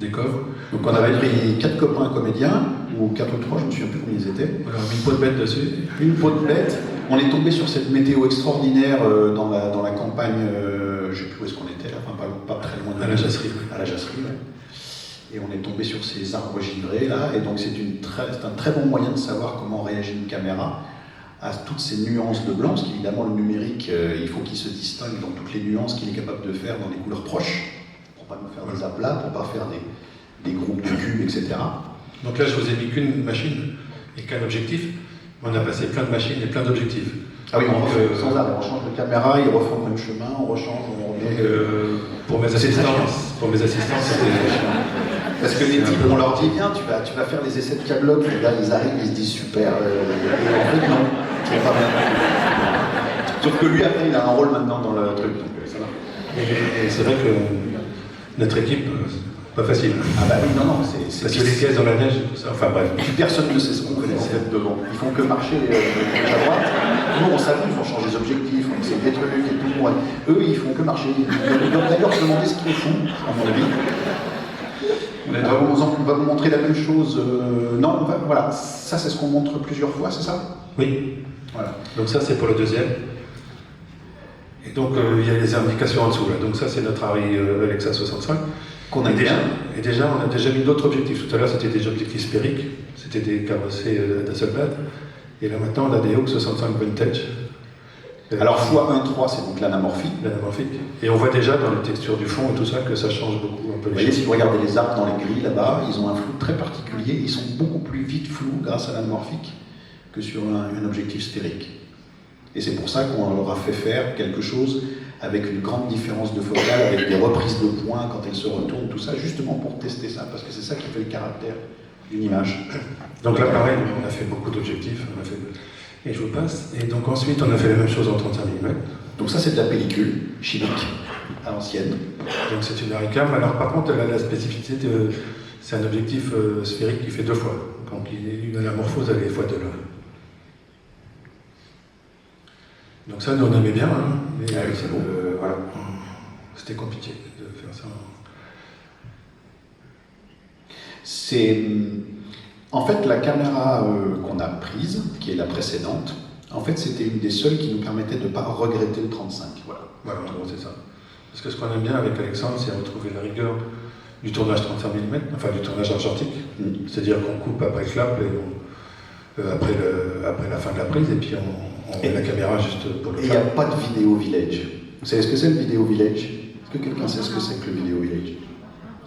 décor. Donc on avait pris 4 copains comédiens, ou 4 ou 3, je ne me souviens plus combien ils étaient. Voilà, une peau de bête dessus. Une peau de bête. On est tombé sur cette météo extraordinaire dans la campagne, je ne sais plus où est-ce qu'on était là, enfin, pas très loin de à la Jasserie. À la Jasserie, ouais. Et on est tombé sur ces arbres givrés là, et donc c'est un très bon moyen de savoir comment réagit une caméra à toutes ces nuances de blanc, parce qu'évidemment le numérique, il faut qu'il se distingue dans toutes les nuances qu'il est capable de faire dans des couleurs proches, pour pas nous faire des aplats, pour pas faire des groupes de cubes, etc. Donc là, je vous ai mis qu'une machine et qu'un objectif. On a passé plein de machines et plein d'objectifs. Ah oui, on refait sans arrêt, on change de caméra, ils refont le même chemin, on rechange, on remet... Pour mes assistants, c'était... Parce que les types, on leur dit, viens, tu vas faire les essais de câbloc, les gars, ils arrivent, ils se disent, super, et en fait, non, c'est pas bien. Sauf que lui, après, il a un rôle maintenant dans le truc, donc ça va. Et c'est vrai que notre équipe, pas facile. Ah bah oui, non, c'est parce que les pièces dans la neige, tout ça, enfin bref. Puis personne ne sait ce qu'on fait en fait devant. Ils font que marcher à droite. Nous, on s'amuse, on change les objectifs, on essaie des trucs et tout. Ouais. Eux, ils font que marcher. Ils doivent d'ailleurs se demander ce qu'ils font, à mon avis. On va vous montrer la même chose. Non, voilà, ça c'est ce qu'on montre plusieurs fois, c'est ça? Oui. Voilà. Donc ça c'est pour le deuxième. Et donc il y a les indications en dessous là. Donc ça c'est notre Arri Alexa 65. Qu'on a déjà. Et déjà on a déjà mis d'autres objectifs. Tout à l'heure c'était des objectifs sphériques, c'était des carrossés d'Hasselblad. Et là maintenant on a des Hawk 65 Vintage. Alors x1.3 c'est donc l'anamorphique. L'anamorphique. Et on voit déjà dans les textures du fond et tout ça que ça change beaucoup un peu. Vous voyez, si vous regardez les arbres dans les grilles là-bas, ils ont un flou très particulier, ils sont beaucoup plus vite flous grâce à l'anamorphique que sur un objectif sphérique. Et c'est pour ça qu'on leur a fait faire quelque chose avec une grande différence de focale, avec des reprises de points quand elles se retournent, tout ça, justement pour tester ça, parce que c'est ça qui fait le caractère d'une image. Donc là pareil, on a fait beaucoup d'objectifs, et je vous passe. Et donc ensuite, on a fait la même chose en 35 mm. Donc ça, c'est de la pellicule chimique à l'ancienne. Donc c'est une Aricam. Alors par contre, elle a la spécificité c'est un objectif sphérique qui fait 2 fois. Donc il a la morphose, elle est x2 là. Donc ça, nous on aimait bien. Hein, mais c'est bon. Voilà. C'était compliqué de faire ça. C'est... En fait, la caméra qu'on a prise, qui est la précédente, en fait, c'était une des seules qui nous permettait de ne pas regretter le 35. Voilà, en gros, c'est ça. Parce que ce qu'on aime bien avec Alexandre, c'est retrouver la rigueur du tournage 35 mm, enfin du tournage argentique. C'est-à-dire qu'on coupe après le clap, et après la fin de la prise, et puis on met la caméra juste pour le clap. Et il n'y a pas de vidéo village. Vous savez ce que c'est le vidéo village? Est-ce que quelqu'un sait ce que c'est que le vidéo village?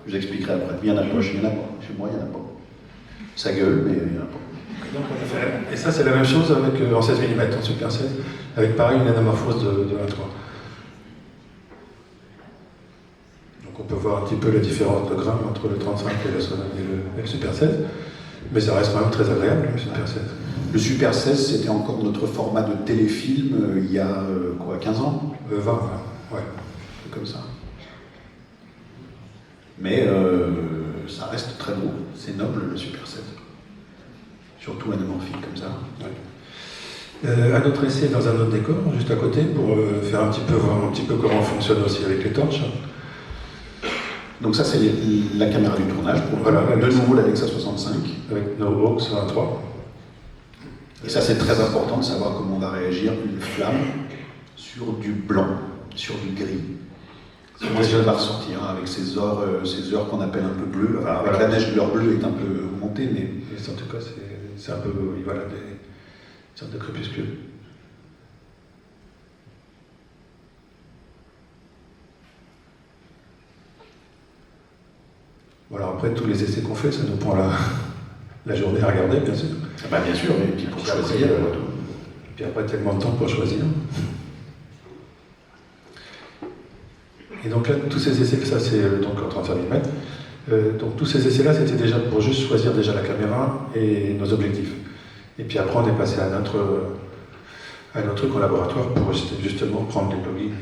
Je l'expliquerai après. Il n'y en a pas, chez moi, il n'y en a pas. Ça gueule, mais il n'y en a pas. Donc on a fait et ça, c'est la même chose avec, en 16 mm, en Super 16, avec pareil une anamorphose de 1.3. Donc on peut voir un petit peu la différence de grain entre le 35 et le Super 16. Mais ça reste quand même très agréable, le Super 16. Le Super 16, c'était encore notre format de téléfilm il y a 15 ans 20, ouais. Comme ça. Mais ça reste très beau, c'est noble le Super 16. Surtout anamorphique comme ça. Ouais. Un autre essai dans un autre décor, juste à côté, pour faire voir un petit peu comment on fonctionne aussi avec les torches. Donc ça c'est la caméra du tournage, pour de nouveau l'Alexa 65. Avec nos Hawks 23. Et ça c'est très important de savoir comment on va réagir une flamme sur du blanc, sur du gris. Comment ça va ressortir avec ces heures qu'on appelle un peu bleues. Enfin, avec la neige, l'heure bleue est un peu augmentée, mais en tout cas c'est un peu, voilà, des sortes de crépuscule. Voilà, après tous les essais qu'on fait, ça nous prend la journée à regarder, bien sûr. Ah bah bien sûr, et puis pour choisir. Et puis après, tellement de temps pour choisir. Et donc là, tous ces essais, ça c'est donc en 35 mm. Donc tous ces essais-là, c'était déjà pour juste choisir déjà la caméra et nos objectifs. Et puis après, on est passé à notre truc en laboratoire pour justement prendre les plugins.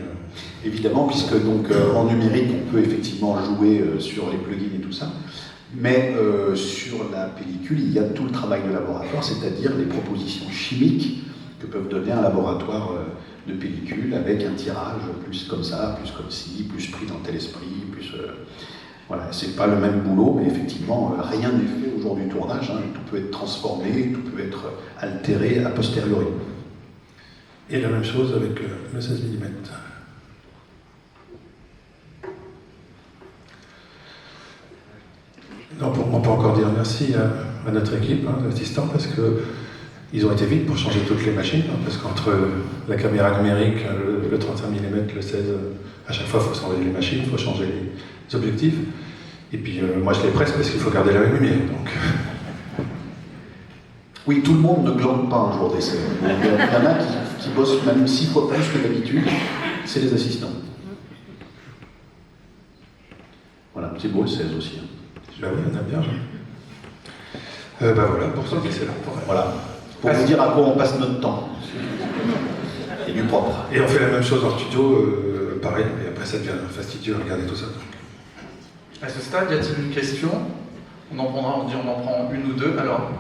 Évidemment, puisque donc en numérique, on peut effectivement jouer sur les plugins et tout ça. Mais sur la pellicule, il y a tout le travail de laboratoire, c'est-à-dire les propositions chimiques que peuvent donner un laboratoire de pellicule avec un tirage plus comme ça, plus comme ci, plus pris dans tel esprit, plus... voilà, c'est pas le même boulot, mais effectivement, rien n'est fait au jour du tournage, hein, tout peut être transformé, tout peut être altéré a posteriori. Et la même chose avec le 16 mm. Non, on peut encore dire merci à notre équipe, d'assistants, parce qu'ils ont été vite pour changer toutes les machines, parce qu'entre la caméra numérique, le 35 mm, le 16, à chaque fois il faut changer les machines, il faut changer les objectifs. Et puis moi je les presse parce qu'il faut garder la même lumière. Donc... Oui, tout le monde ne glande pas un jour d'essai. Il y en a qui bossent même 6 fois plus que d'habitude, c'est les assistants. Voilà, c'est beau le 16 aussi. Ben oui, on aime bien. Ben voilà, pour ça, c'est là. Voilà, pour vous dire à quoi on passe notre temps. Et du propre. Et on fait la même chose en studio, pareil, et après ça devient fastidieux à regarder tout ça. À ce stade, y a-t-il une question? On en prend une ou deux, alors.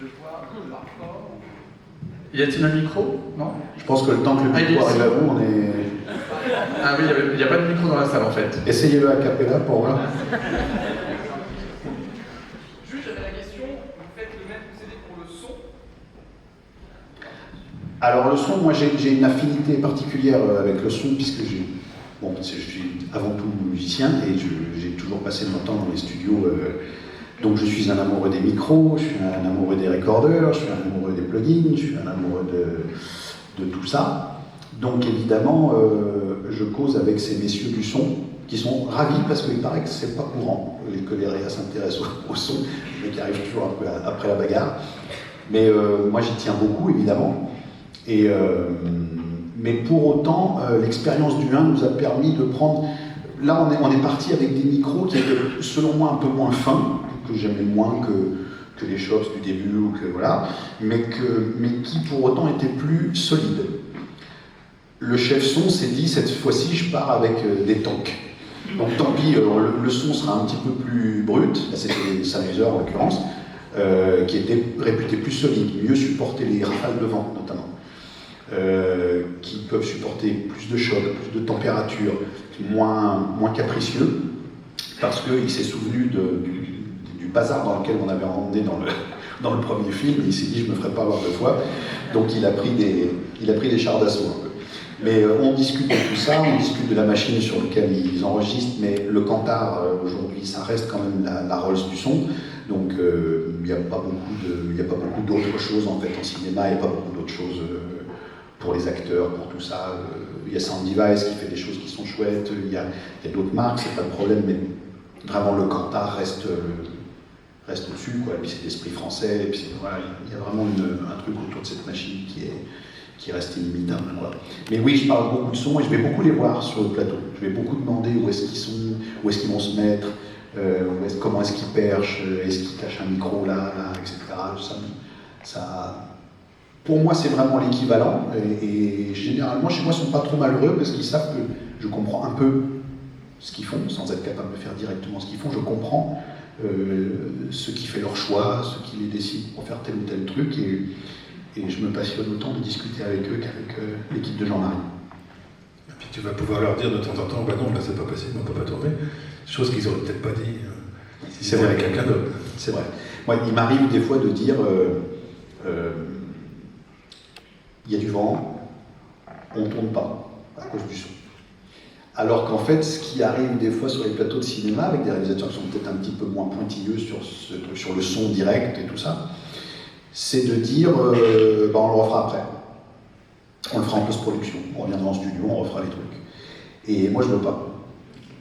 Je vois un rapport. Y a-t-il un micro? Non? Je pense que le temps que le micro arrive à vous, on est... Ah oui, il n'y a pas de micro dans la salle en fait. Essayez-le à cappella pour voir. Juste, j'avais la question, vous faites le même procédé pour le son? Alors le son, moi j'ai une affinité particulière avec le son puisque je suis avant tout musicien et j'ai toujours passé mon temps dans les studios. Donc je suis un amoureux des micros, je suis un amoureux des recorders, je suis un amoureux des plugins, je suis un amoureux de tout ça. Donc évidemment, je cause avec ces messieurs du son qui sont ravis parce qu'il paraît que c'est pas courant que les réas s'intéressent au son, mais qui arrivent toujours un peu après la bagarre. Mais moi j'y tiens beaucoup évidemment. Mais pour autant, l'expérience du 1 nous a permis de prendre... Là on est parti avec des micros qui étaient selon moi un peu moins fins, que j'aimais moins que les Shops du début, ou que, voilà, mais qui pour autant étaient plus solides. Le chef son s'est dit, cette fois-ci, je pars avec des tanks. Donc tant pis, le son sera un petit peu plus brut, là c'était les Sennheiser en l'occurrence, qui étaient réputés plus solides, mieux supporter les rafales de vent notamment, qui peuvent supporter plus de choc, plus de température, moins capricieux, parce qu'il s'est souvenu du bazar dans lequel on avait emmené dans le premier film, et il s'est dit, je me ferai pas avoir 2 fois, donc il a pris des chars d'assaut un peu. Mais on discute de tout ça, on discute de la machine sur laquelle ils enregistrent, mais le Kantar, aujourd'hui, ça reste quand même la Rolls du son, donc il n'y a pas beaucoup d'autres choses en fait en cinéma, il n'y a pas beaucoup d'autres choses pour les acteurs, pour tout ça. Il y a Sound Device qui fait des choses qui sont chouettes, il y a d'autres marques, c'est pas le problème, mais vraiment le Kantar reste au-dessus, quoi. Et puis c'est l'esprit français, et puis voilà, il y a vraiment un truc autour de cette machine qui reste inimitable, quoi. Mais oui, je parle beaucoup de son et je vais beaucoup les voir sur le plateau. Je vais beaucoup demander où est-ce qu'ils sont, où est-ce qu'ils vont se mettre, comment est-ce qu'il perche, est-ce qu'il cache un micro là, etc. Pour moi, c'est vraiment l'équivalent. Et généralement, chez moi, ils ne sont pas trop malheureux parce qu'ils savent que je comprends un peu ce qu'ils font, sans être capable de faire directement ce qu'ils font. Je comprends ce qui fait leur choix, ce qui les décide pour faire tel ou tel truc. Et je me passionne autant de discuter avec eux qu'avec l'équipe de Jean-Marie. Et puis tu vas pouvoir leur dire de temps en temps, bah non, là c'est pas possible, on peut pas tourner. Chose qu'ils auraient peut-être pas dit si c'était avec quelqu'un d'autre. C'est vrai. Moi, il m'arrive des fois de dire il y a du vent, on ne tourne pas à cause du son. Alors qu'en fait, ce qui arrive des fois sur les plateaux de cinéma, avec des réalisateurs qui sont peut-être un petit peu moins pointilleux sur le son direct et tout ça, c'est de dire on le refera après. On le fera en post-production, on reviendra en studio, on refera les trucs. Et moi, je veux pas.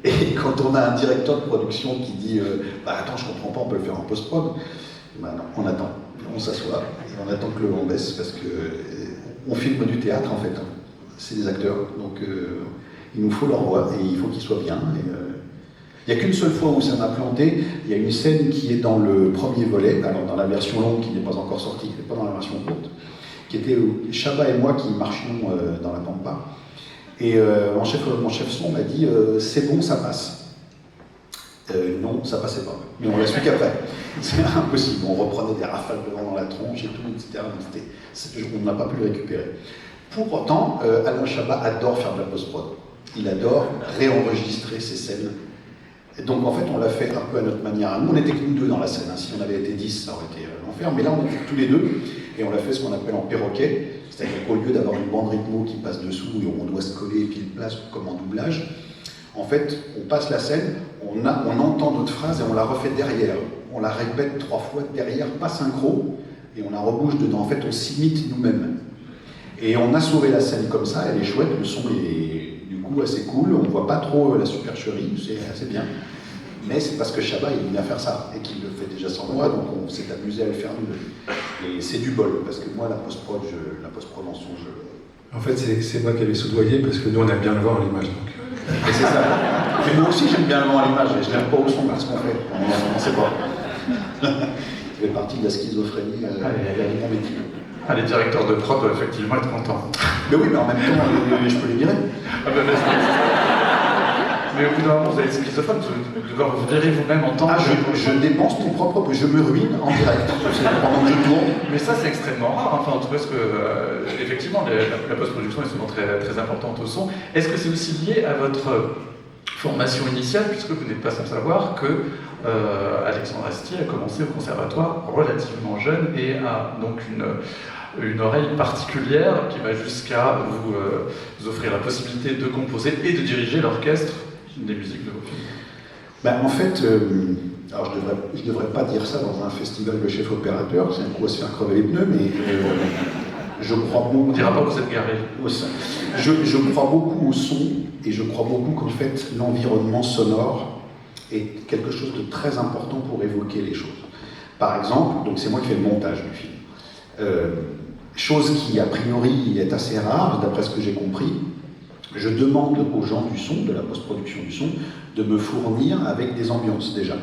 Et quand on a un directeur de production qui dit attends, je comprends pas, on peut le faire en post-prod, non, on attend, on s'assoit et on attend que le vent baisse parce que on filme du théâtre en fait. C'est des acteurs, donc il nous faut leur voix et il faut qu'ils soient bien. Il n'y a qu'une seule fois où ça m'a planté, il y a une scène qui est dans le premier volet, alors dans la version longue qui n'est pas encore sortie, qui n'est pas dans la version courte, qui était Chabat et moi qui marchions dans la pampa. Et mon chef son m'a dit c'est bon, ça passe. Non, ça passait pas. Mais on l'a su qu'après. C'est impossible. On reprenait des rafales de vent dans la tronche et tout, etc. Donc on n'a pas pu le récupérer. Pour autant, Alain Chabat adore faire de la post-prod. Il adore réenregistrer ses scènes. Et donc en fait, on l'a fait un peu à notre manière. Nous, on était que nous deux dans la scène. Si on avait été 10, ça aurait été l'enfer. Mais là, on était tous les deux. Et on l'a fait ce qu'on appelle en perroquet. C'est-à-dire qu'au lieu d'avoir une bande rythmo qui passe dessous et on doit se coller pile place comme en doublage, en fait, on passe la scène, on entend notre phrase et on la refait derrière. On la répète 3 fois derrière, pas synchro, et on la rebouche dedans. En fait, on s'imite nous-mêmes. Et on a sauvé la scène comme ça, elle est chouette, le son est du coup assez cool, on voit pas trop la supercherie, c'est assez bien. Mais c'est parce que Chabat il aime bien faire ça, et qu'il le fait déjà sans moi, donc on s'est amusé à le faire nous. Et c'est du bol, parce que moi, la post-prod en son jeu. En fait, c'est moi qui avais soudoyé, parce que nous, on aime bien le voir à l'image. Et c'est ça. Et moi aussi, j'aime bien le voir à l'image, et je l'aime pas au son, parce qu'on fait. On sait pas. Ça fait partie de la schizophrénie de mon métier. Les directeurs de prod doivent effectivement être contents. Mais oui, mais en même temps, je peux les virer. Mais au bout d'un moment, vous êtes schizophrène, vous devez vous virer vous-même en tant que... je dépense mon propre... Je me ruine en direct pendant que je tourne. Mais ça, c'est extrêmement rare, enfin, en tout cas, parce que, effectivement, la post-production est souvent très, très importante au son. Est-ce que c'est aussi lié à votre formation initiale, puisque vous n'êtes pas sans savoir que Alexandre Astier a commencé au conservatoire relativement jeune et a donc une oreille particulière qui va jusqu'à vous offrir la possibilité de composer et de diriger l'orchestre des musiques de vos films. En fait, alors je devrais pas dire ça dans un festival de chef opérateur, c'est un coup à se faire crever les pneus, mais je crois beaucoup... On dira pas que vous êtes garé. Je crois beaucoup au son, et je crois beaucoup qu'en fait, l'environnement sonore est quelque chose de très important pour évoquer les choses. Par exemple, donc c'est moi qui fais le montage du film. Chose qui, a priori, est assez rare, d'après ce que j'ai compris. Je demande aux gens du son, de la post-production du son, de me fournir avec des ambiances, déjà.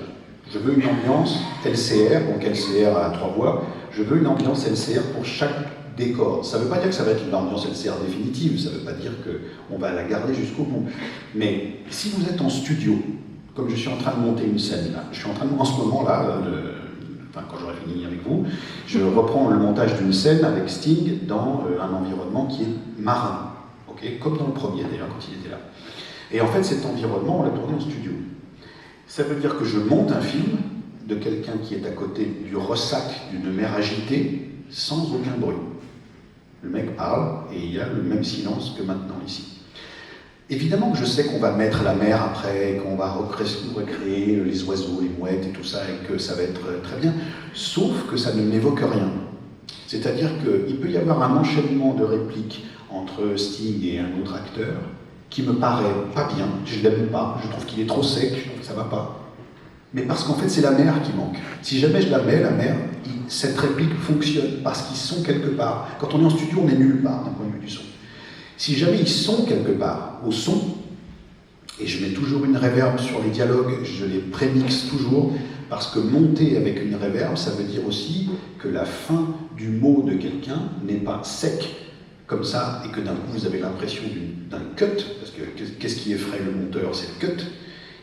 Je veux une ambiance LCR, donc LCR à 3 voix, je veux une ambiance LCR pour chaque décor. Ça ne veut pas dire que ça va être une ambiance LCR définitive, ça ne veut pas dire qu'on va la garder jusqu'au bout. Mais si vous êtes en studio, comme je suis en train de monter une scène, là, je suis en train de, en ce moment là, quand j'aurai fini avec vous, je reprends le montage d'une scène avec Sting dans un environnement qui est marin, okay, comme dans le premier d'ailleurs quand il était là. Et en fait cet environnement, on l'a tourné en studio. Ça veut dire que je monte un film de quelqu'un qui est à côté du ressac d'une mer agitée, sans aucun bruit. Le mec parle et il y a le même silence que maintenant ici. Évidemment que je sais qu'on va mettre la mer après, qu'on va recréer les oiseaux, les mouettes et tout ça, et que ça va être très bien, sauf que ça ne m'évoque rien. C'est-à-dire qu'il peut y avoir un enchaînement de répliques entre Sting et un autre acteur qui me paraît pas bien, je l'aime pas, je trouve qu'il est trop sec, je trouve que ça va pas. Mais parce qu'en fait c'est la mer qui manque. Si jamais je la mets, la mer, cette réplique fonctionne, parce qu'ils sont quelque part. Quand on est en studio, on est nulle part d'un point de vue du son. Si jamais ils sont quelque part au son, Et je mets toujours une reverb sur les dialogues, je les prémixe toujours, parce que monter avec une reverb, ça veut dire aussi que la fin du mot de quelqu'un n'est pas sec, comme ça, et que d'un coup vous avez l'impression d'un cut, parce que qu'est-ce qui effraie le monteur? C'est le cut.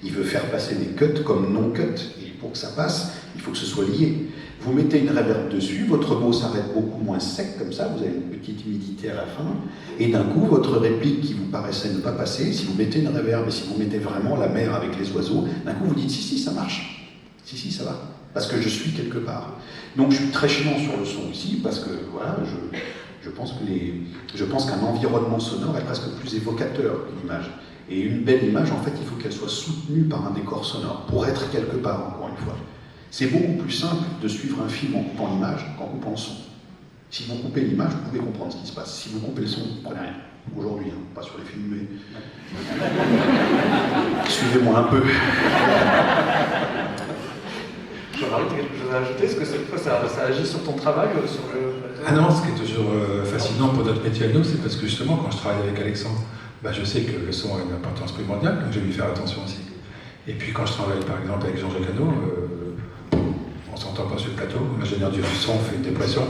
Il veut faire passer des cuts comme non-cut, et pour que ça passe, il faut que ce soit lié. Vous mettez une reverb dessus, votre mot s'arrête beaucoup moins sec comme ça, vous avez une petite humidité à la fin, et d'un coup, votre réplique qui vous paraissait ne pas passer, si vous mettez une reverb et si vous mettez vraiment la mer avec les oiseaux, d'un coup vous dites si, ça marche, si, ça va, parce que je suis quelque part. Donc je suis très chiant sur le son ici, parce que voilà, je pense qu'un environnement sonore est presque plus évocateur que l'image. Et une belle image, en fait, il faut qu'elle soit soutenue par un décor sonore, pour être quelque part, encore une fois. C'est beaucoup plus simple de suivre un film en coupant l'image qu'en coupant le son. Si vous coupez l'image, vous pouvez comprendre ce qui se passe. Si vous coupez le son, vous ne comprenez rien. Aujourd'hui, hein, pas sur les films muets. Suivez-moi un peu. Jean-Marie, tu as quelque chose à ajouter? Est-ce que cette fois, ça agit sur ton travail sur le... Ah non, ce qui est toujours fascinant pour notre métier à nous, c'est parce que justement, quand je travaille avec Alexandre, je sais que le son a une importance primordiale, donc je vais lui faire attention aussi. Et puis quand je travaille par exemple avec Jean-Jacques Hano, on s'entend pas sur le plateau, l'ingénieur du son fait une dépression.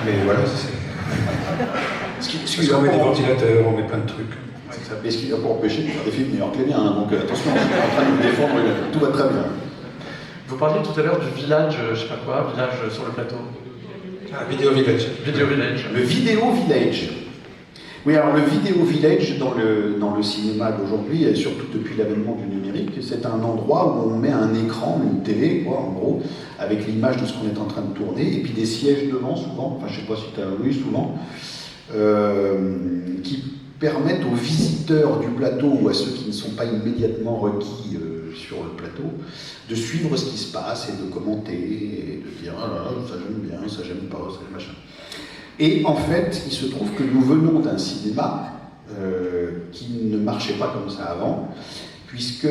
Mais voilà, c'est... Parce qu'on met des ventilateurs, on met plein de trucs. Mais ce qui va pas empêcher de faire des films meilleurs que les miens, hein, donc attention, je suis en train de me défendre, tout va très bien. Vous parliez tout à l'heure du village, je sais pas quoi, village sur le plateau. Ah, Video Village. Video Village. Le Video Village. Oui, alors le Video Village dans le cinéma d'aujourd'hui, et surtout depuis l'avènement du numérique, c'est un endroit où on met un écran, une télé, quoi, en gros, avec l'image de ce qu'on est en train de tourner, et puis des sièges devant souvent, enfin je sais pas si tu as vu souvent, qui permettent aux visiteurs du plateau ou à ceux qui ne sont pas immédiatement requis sur le plateau, de suivre ce qui se passe et de commenter, et de dire « Ah là, ça j'aime bien, ça j'aime pas, ça machin ». Et en fait, il se trouve que nous venons d'un cinéma qui ne marchait pas comme ça avant, puisque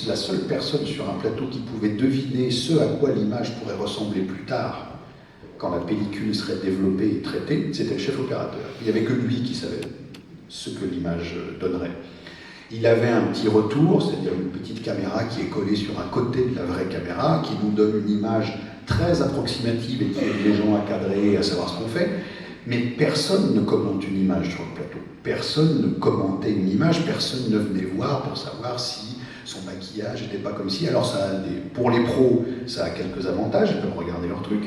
la seule personne sur un plateau qui pouvait deviner ce à quoi l'image pourrait ressembler plus tard, quand la pellicule serait développée et traitée, c'était le chef opérateur. Il n'y avait que lui qui savait ce que l'image donnerait. Il avait un petit retour, c'est-à-dire une petite caméra qui est collée sur un côté de la vraie caméra, qui nous donne une image très approximative et qui aide les gens à cadrer et à savoir ce qu'on fait. Mais personne ne commente une image sur le plateau. Personne ne commentait une image, personne ne venait voir pour savoir si son maquillage n'était pas comme si. Alors ça pour les pros, ça a quelques avantages, ils peuvent regarder leur truc.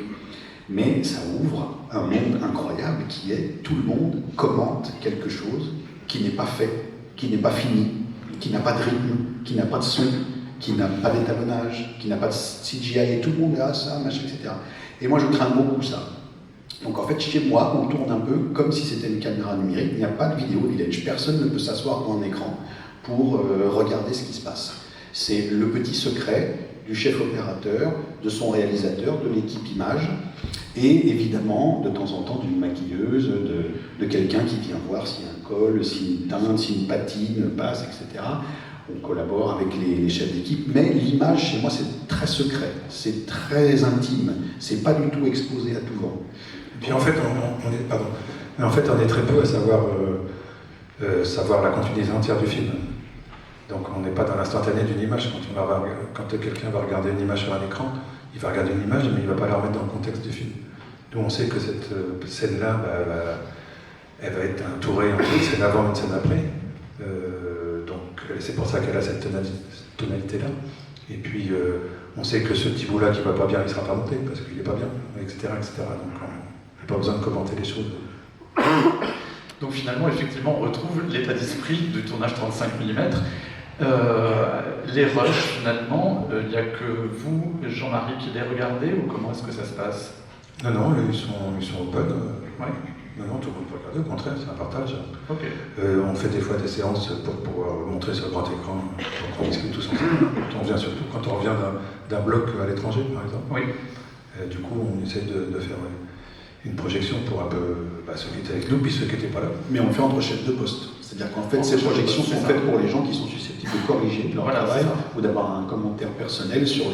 Mais ça ouvre un monde incroyable qui est tout le monde commente quelque chose qui n'est pas fait, qui n'est pas fini, qui n'a pas de rythme, qui n'a pas de son, qui n'a pas d'étalonnage, qui n'a pas de CGI, et tout le monde est à ça, machin, etc. Et moi je crains beaucoup ça. Donc en fait chez moi on tourne un peu comme si c'était une caméra numérique, il n'y a pas de vidéo village, personne ne peut s'asseoir devant un écran pour regarder ce qui se passe. C'est le petit secret du chef opérateur, de son réalisateur, de l'équipe image, et évidemment, de temps en temps, d'une maquilleuse, de quelqu'un qui vient voir si un col, si une teinte, si une patine passe, etc. On collabore avec les chefs d'équipe, mais l'image, chez moi, c'est très secret, c'est très intime, c'est pas du tout exposé à tout vent. Et puis en fait, on est très peu à savoir la continuité entière du film. Donc on n'est pas dans l'instantané d'une image. Quand quelqu'un va regarder une image sur un écran, il va regarder une image, mais il ne va pas la remettre dans le contexte du film. Nous, on sait que cette scène-là, elle va être entourée entre une scène avant et une scène après. Donc c'est pour ça qu'elle a cette tonalité-là. Et puis, on sait que ce petit bout-là qui ne va pas bien, il ne sera pas monté, parce qu'il n'est pas bien, etc. etc. Donc on n'a pas besoin de commenter les choses. Donc finalement, effectivement, on retrouve l'état d'esprit du tournage 35 mm. Les rushs, finalement, il n'y a que vous, Jean-Marie, qui les regardez, ou comment est-ce que ça se passe? Non, ils sont open. Ouais. Non, tout le monde peut regarder, au contraire, c'est un partage. Okay. On fait des fois des séances pour pouvoir montrer sur le grand écran, pour qu'on discute tous ensemble. Quand on revient d'un bloc à l'étranger, par exemple. Oui. Du coup, on essaie de faire une projection pour un peu ceux qui étaient avec nous, puis ceux qui n'étaient pas là. Mais on le fait entre chefs de poste. C'est-à-dire qu'en fait, ces projections sont faites pour les gens qui sont susceptibles de corriger leur travail ou d'avoir un commentaire personnel sur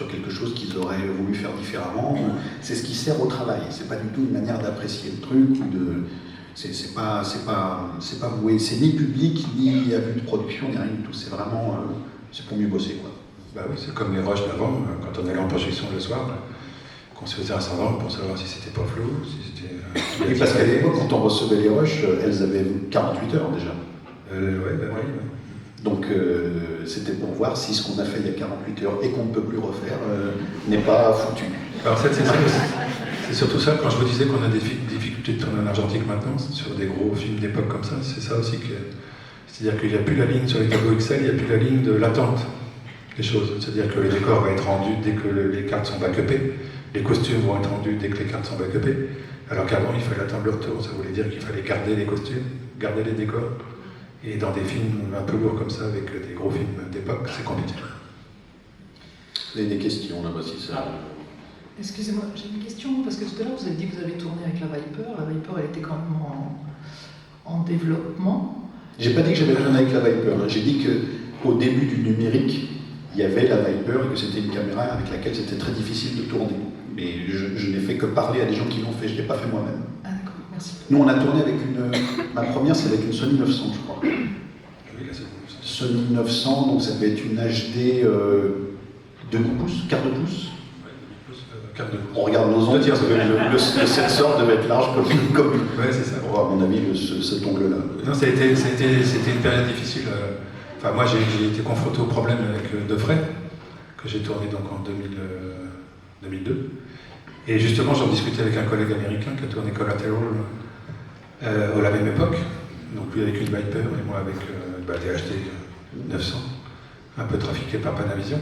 quelque chose qu'ils auraient voulu faire différemment. C'est ce qui sert au travail. C'est pas du tout une manière d'apprécier le truc ou de... C'est pas voué, c'est ni public, ni à vue de production, ni rien du tout. C'est vraiment, c'est pour mieux bosser, quoi. Bah oui, c'est comme les rushs d'avant, quand on allait en projection le soir, qu'on se faisait un certain pour savoir si c'était pas flou, si c'était... Oui, parce qu'à l'époque, quand on recevait les rushs, elles avaient 48 heures déjà. Ouais. Donc c'était pour voir si ce qu'on a fait il y a 48 heures et qu'on ne peut plus refaire n'est pas foutu. Alors c'est ça aussi. C'est surtout ça, quand je vous disais qu'on a des difficultés de tourner en argentique maintenant, sur des gros films d'époque comme ça, c'est ça aussi que... C'est-à-dire qu'il n'y a plus la ligne sur les tableaux Excel, il n'y a plus la ligne de l'attente des choses. C'est-à-dire que les décors vont être rendus dès que les cartes sont backupées, les costumes vont être rendus dès que les cartes sont backupées, alors qu'avant il fallait attendre le retour, ça voulait dire qu'il fallait garder les costumes, garder les décors. Et dans des films un peu lourds comme ça, avec des gros films d'époque, c'est compliqué. Vous avez des questions là-bas, si ça... Excusez-moi, j'ai une question, parce que tout à l'heure vous avez dit que vous avez tourné avec la Viper. La Viper, elle était quand même en développement. J'ai pas dit que j'avais tourné avec la Viper, hein. J'ai dit qu'au début du numérique, il y avait la Viper et que c'était une caméra avec laquelle c'était très difficile de tourner. Mais je n'ai fait que parler à des gens qui l'ont fait, je ne l'ai pas fait moi-même. Ah d'accord, merci. Nous, on a tourné avec ma première, c'est avec une Sony 900, je crois. Oui, là, c'est Sony 900, donc ça devait être une HD 2 pouces, quart de pouce. On regarde nos ongles, parce que le sensor devait être large comme ouais, c'est ça. À mon avis, cet ongle-là. Non, c'était une période difficile. Enfin, moi, j'ai été confronté au problème avec Defray, que j'ai tourné donc en 2002. Et justement, j'en discutais avec un collègue américain qui a tourné Collateral à la même époque. Donc lui avec une Viper et moi avec des HD 900, un peu trafiqué par Panavision.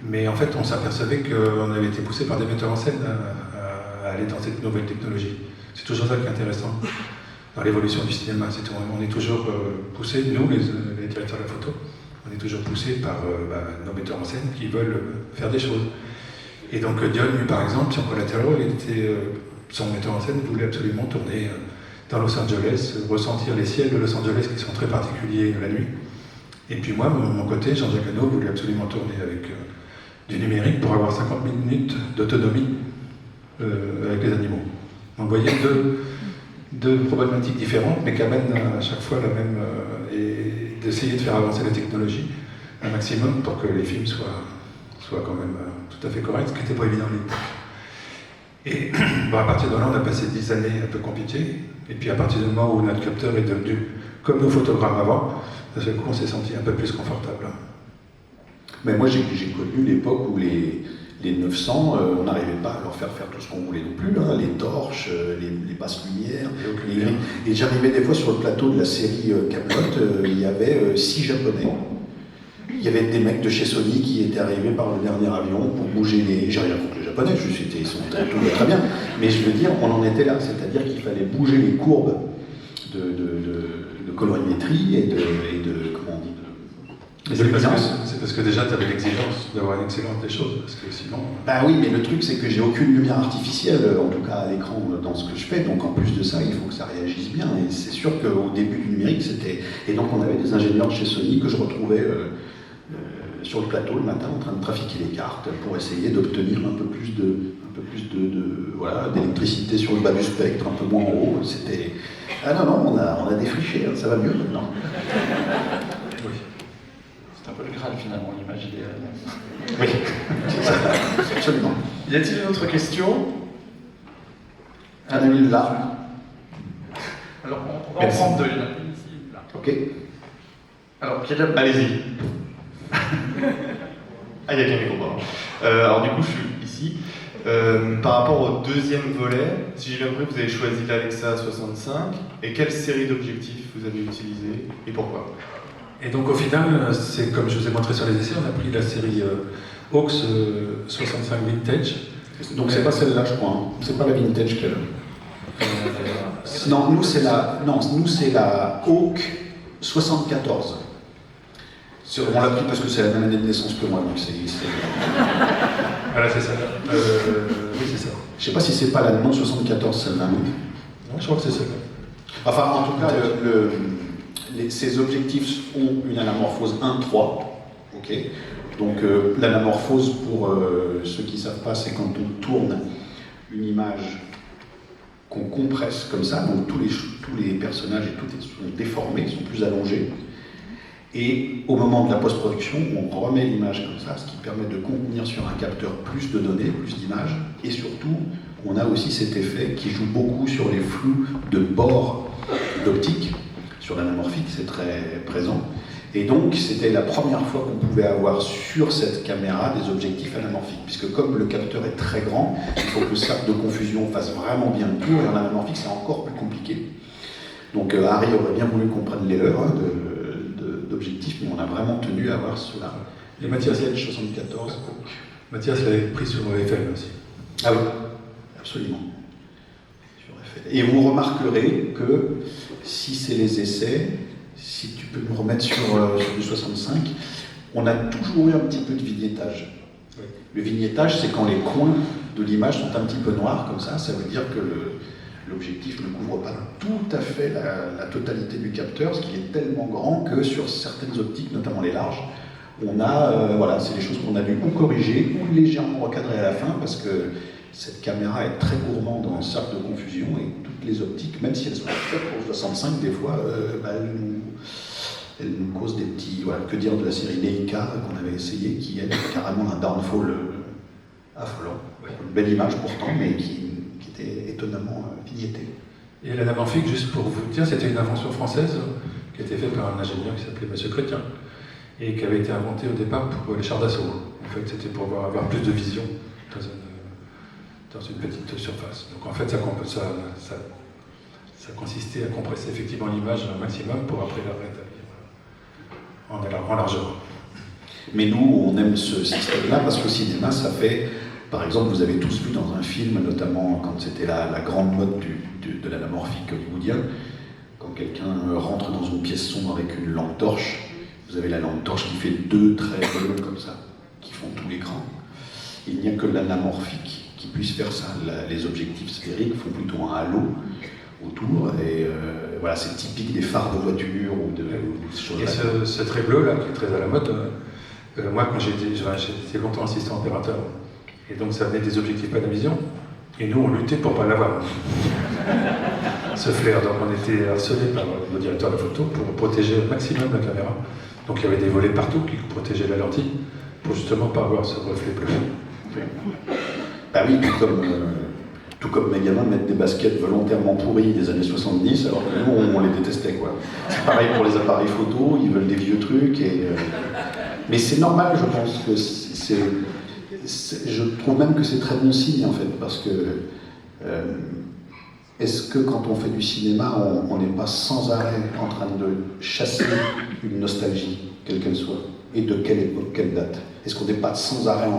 Mais en fait, on s'apercevait qu'on avait été poussé par des metteurs en scène à aller dans cette nouvelle technologie. C'est toujours ça qui est intéressant dans l'évolution du cinéma. On est toujours poussé, nous, les directeurs de la photo, on est toujours poussé par nos metteurs en scène qui veulent faire des choses. Et donc Dion, lui, par exemple, sur Collateral, son metteur en scène voulait absolument tourner dans Los Angeles, ressentir les ciels de Los Angeles qui sont très particuliers la nuit. Et puis moi, de mon côté, Jean-Jacques Hano voulait absolument tourner avec du numérique pour avoir 50 minutes d'autonomie avec les animaux. Donc vous voyez deux problématiques différentes, mais qui amènent à chaque fois la même... et d'essayer de faire avancer la technologie un maximum pour que les films soient quand même tout à fait corrects, ce qui n'était pas évident à l'époque. Et à partir de là, on a passé 10 années un peu compliquées, et puis à partir du moment où notre capteur est devenu comme nos photogrammes avant, d'un seul coup, on s'est senti un peu plus confortable. Mais moi, j'ai connu l'époque où les 900, on n'arrivait pas à leur faire tout ce qu'on voulait non plus, hein, les torches, les basses lumières. Et j'arrivais des fois sur le plateau de la série Kaamelott, il y avait 6 Japonais. Il y avait des mecs de chez Sony qui étaient arrivés par le dernier avion pour bouger les... J'ai rien contre les Japonais, ils sont très bien. Mais je veux dire, on en était là, c'est-à-dire qu'il fallait bouger les courbes de colorimétrie et de comment on dit, c'est parce que déjà tu avais l'exigence d'avoir une excellente des choses, parce que sinon... Bah oui, mais le truc c'est que j'ai aucune lumière artificielle, en tout cas à l'écran dans ce que je fais, donc en plus de ça, il faut que ça réagisse bien, et c'est sûr qu'au début du numérique, c'était... Et donc on avait des ingénieurs chez Sony que je retrouvais sur le plateau le matin en train de trafiquer les cartes pour essayer d'obtenir un peu plus d'électricité sur le bas du spectre, un peu moins en haut. C'était... Ah non, on a défriché, hein, ça va mieux maintenant. Oui. C'est un peu le Graal finalement, l'image idéale. Oui, c'est ça, absolument. Y a-t-il une autre question? Un ami là. Alors on va en prendre deux là. Ok. Alors, Pierre, allez-y. Ah, il y a quelqu'un qui comprend. Alors du coup, je suis ici. Par rapport au deuxième volet, si j'ai bien compris, vous avez choisi l'Alexa 65. Et quelle série d'objectifs vous avez utilisé et pourquoi? Et donc au final, c'est comme je vous ai montré sur les essais, on a pris la série Hawks 65 Vintage. Donc c'est pas celle-là, je crois. Hein. C'est pas la Vintage qu'elle. Non, nous c'est la Hawk 74. On l'a pris parce que c'est la même année de naissance que moi, donc c'est... Voilà, c'est ça. Oui, c'est ça. Je sais pas si c'est pas la non 74, celle-là. Non, je crois que c'est celle-là. Enfin, en tout cas, ces objectifs ont une anamorphose 1-3. Ok. Donc, l'anamorphose, pour ceux qui ne savent pas, c'est quand on tourne une image qu'on compresse comme ça, donc tous les personnages et tout sont déformés, sont plus allongés. Et au moment de la post-production, on remet l'image comme ça, ce qui permet de contenir sur un capteur plus de données, plus d'images, et surtout, on a aussi cet effet qui joue beaucoup sur les flous de bord d'optique. Sur l'anamorphique, c'est très présent. Et donc, c'était la première fois qu'on pouvait avoir sur cette caméra des objectifs anamorphiques, puisque comme le capteur est très grand, il faut que le cercle de confusion fasse vraiment bien le tour, et en anamorphique, c'est encore plus compliqué. Donc, Harry aurait bien voulu qu'on prenne les leurs d'objectifs, mais on a vraiment tenu à avoir cela. Et Mathias, 74. Mathias l'avait pris sur FM aussi. Ah oui, absolument. Et vous remarquerez que si c'est les essais, si tu peux nous remettre sur du 65, on a toujours eu un petit peu de vignettage. Oui. Le vignettage, c'est quand les coins de l'image sont un petit peu noirs, comme ça veut dire que l'objectif ne couvre pas tout à fait la totalité du capteur, parce qu'il est tellement grand que sur certaines optiques, notamment les larges, on a, voilà, c'est des choses qu'on a dû ou corriger ou légèrement recadrer à la fin, parce que cette caméra est très gourmande en cercle de confusion, et toutes les optiques, même si elles sont faites pour 65, des fois, elles nous causent des petits... Voilà, que dire de la série Leica qu'on avait essayé, qui est carrément un downfall affolant. Ouais. Une belle image pourtant, mais qui était étonnamment vignettée. Et l'anamorphique, juste pour vous dire, c'était une invention française qui a été faite par un ingénieur qui s'appelait M. Chrétien, et qui avait été inventé au départ pour les chars d'assaut. En fait, c'était pour avoir plus de vision dans une petite surface. Donc en fait, ça consistait à compresser effectivement l'image un maximum pour après la rétablir en largeur. Mais nous, on aime ce système-là parce qu'au cinéma, ça fait... Par exemple, vous avez tous vu dans un film, notamment quand c'était la grande mode de l'anamorphique hollywoodien, quand quelqu'un rentre dans une pièce sombre avec une lampe torche, vous avez la lampe torche qui fait 2 traits bleus comme ça, qui font tout l'écran. Il n'y a que l'anamorphique qui puisse faire ça. Les objectifs sphériques font plutôt un halo autour, et voilà, c'est typique des phares de voiture ou de choses. Et ce trait bleu là, qui est très à la mode, moi quand j'étais longtemps assistant opérateur, et donc ça venait des objectifs Panavision, et nous on luttait pour ne pas l'avoir. Ce flair, donc on était harcelés par le directeur de la photo pour protéger au maximum la caméra. Donc il y avait des volets partout qui protégeaient la lentille, pour justement pas avoir ce reflet bleu. Bah oui, tout comme Megaman mettre des baskets volontairement pourries des années 70, alors que nous on les détestait quoi. C'est pareil pour les appareils photo, ils veulent des vieux trucs, mais c'est normal, je pense que je trouve même que c'est très bon signe en fait, parce que est-ce que quand on fait du cinéma, on n'est pas sans arrêt en train de chasser une nostalgie, quelle qu'elle soit, et de quelle époque, quelle date? Est-ce qu'on n'est pas sans arrêt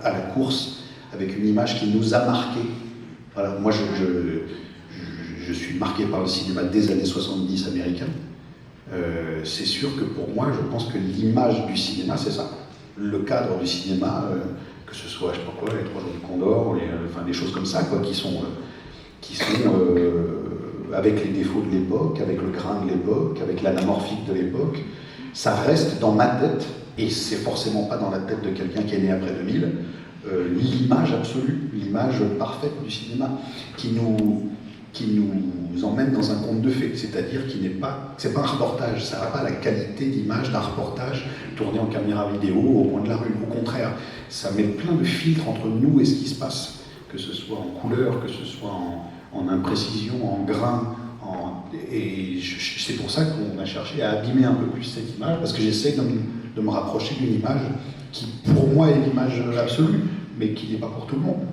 à la course avec une image qui nous a marqués? Voilà, moi je suis marqué par le cinéma des années 70 américain. C'est sûr que pour moi, je pense que l'image du cinéma, c'est ça. Le cadre du cinéma, que ce soit, je sais pas quoi, les 3 jours du Condor, ou enfin des choses comme ça, quoi, qui sont avec les défauts de l'époque, avec le grain de l'époque, avec l'anamorphique de l'époque. Ça reste dans ma tête, et c'est forcément pas dans la tête de quelqu'un qui est né après 2000, l'image absolue, l'image parfaite du cinéma, qui nous emmène dans un conte de fées, c'est-à-dire c'est pas un reportage, ça n'a pas la qualité d'image d'un reportage tourné en caméra vidéo au coin de la rue. Au contraire, ça met plein de filtres entre nous et ce qui se passe, que ce soit en couleur, que ce soit en imprécision, en grain, et c'est pour ça qu'on a cherché à abîmer un peu plus cette image, parce que j'essaie de me rapprocher d'une image qui, pour moi, est l'image absolue, mais qui n'est pas pour tout le monde.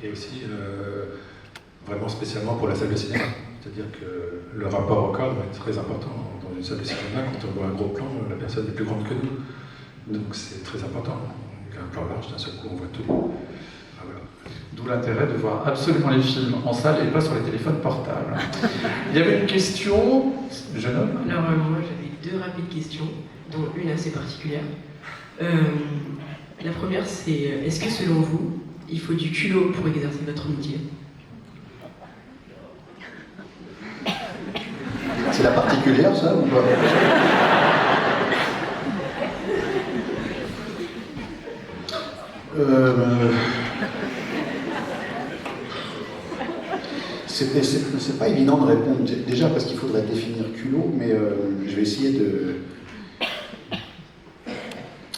Et aussi, vraiment spécialement pour la salle de cinéma. C'est-à-dire que le rapport au cadre est très important. Dans une salle de cinéma, quand on voit un gros plan, la personne est plus grande que nous. Donc c'est très important. Avec un plan large, d'un seul coup, on voit tout. Ah, voilà. D'où l'intérêt de voir absolument les films en salle et pas sur les téléphones portables. Il y avait une question, jeune homme. Alors moi j'avais 2 rapides questions, dont une assez particulière. La première c'est, est-ce que selon vous, il faut du culot pour exercer votre métier? C'est la particulière ça ou pas? C'est pas évident de répondre, déjà parce qu'il faudrait définir culot, mais je vais essayer de...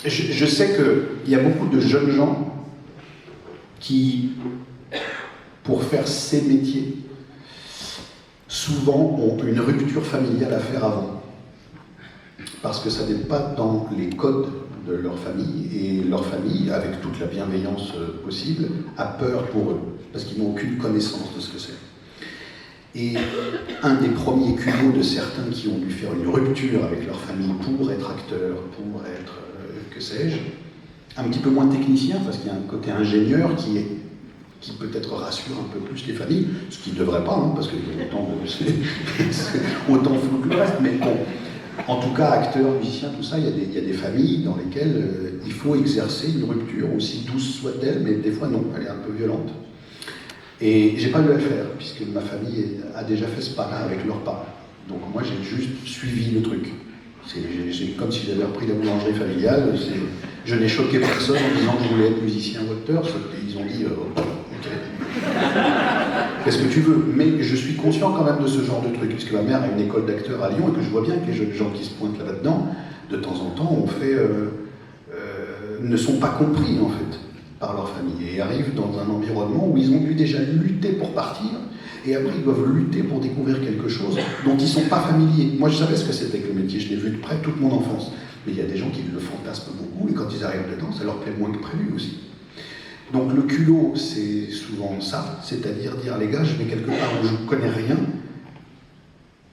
Je sais qu'il y a beaucoup de jeunes gens qui, pour faire ces métiers, souvent ont une rupture familiale à faire avant. Parce que ça n'est pas dans les codes de leur famille, et leur famille, avec toute la bienveillance possible, a peur pour eux, parce qu'ils n'ont aucune connaissance de ce que c'est. Et un des premiers culots de certains qui ont dû faire une rupture avec leur famille pour être acteur, pour être, que sais-je, un petit peu moins technicien, parce qu'il y a un côté ingénieur qui peut-être rassure un peu plus les familles, ce qui ne devrait pas, hein, parce qu'il y a autant flou que le reste, mais bon, en tout cas, acteurs, musiciens, tout ça, il y a des familles dans lesquelles il faut exercer une rupture, aussi douce soit-elle, mais des fois non, elle est un peu violente. Et j'ai pas eu à le faire, puisque ma famille a déjà fait ce pas-là avec leurs parents. Donc moi, j'ai juste suivi le truc. C'est comme si j'avais repris la boulangerie familiale. Je n'ai choqué personne en disant que je voulais être musicien ou acteur. Ils ont dit ok, qu'est-ce que tu veux? Mais je suis conscient quand même de ce genre de truc, puisque ma mère a une école d'acteurs à Lyon et que je vois bien que les jeunes gens qui se pointent là-dedans, de temps en temps, ne sont pas compris en fait par leur famille et arrivent dans un environnement où ils ont dû déjà lutter pour partir. Et après, ils doivent lutter pour découvrir quelque chose dont ils ne sont pas familiers. Moi, je savais ce que c'était que le métier, je l'ai vu de près toute mon enfance. Mais il y a des gens qui le fantasment beaucoup, et quand ils arrivent dedans, ça leur plaît moins que prévu aussi. Donc le culot, c'est souvent ça, c'est-à-dire dire, les gars, je vais quelque part où je ne connais rien,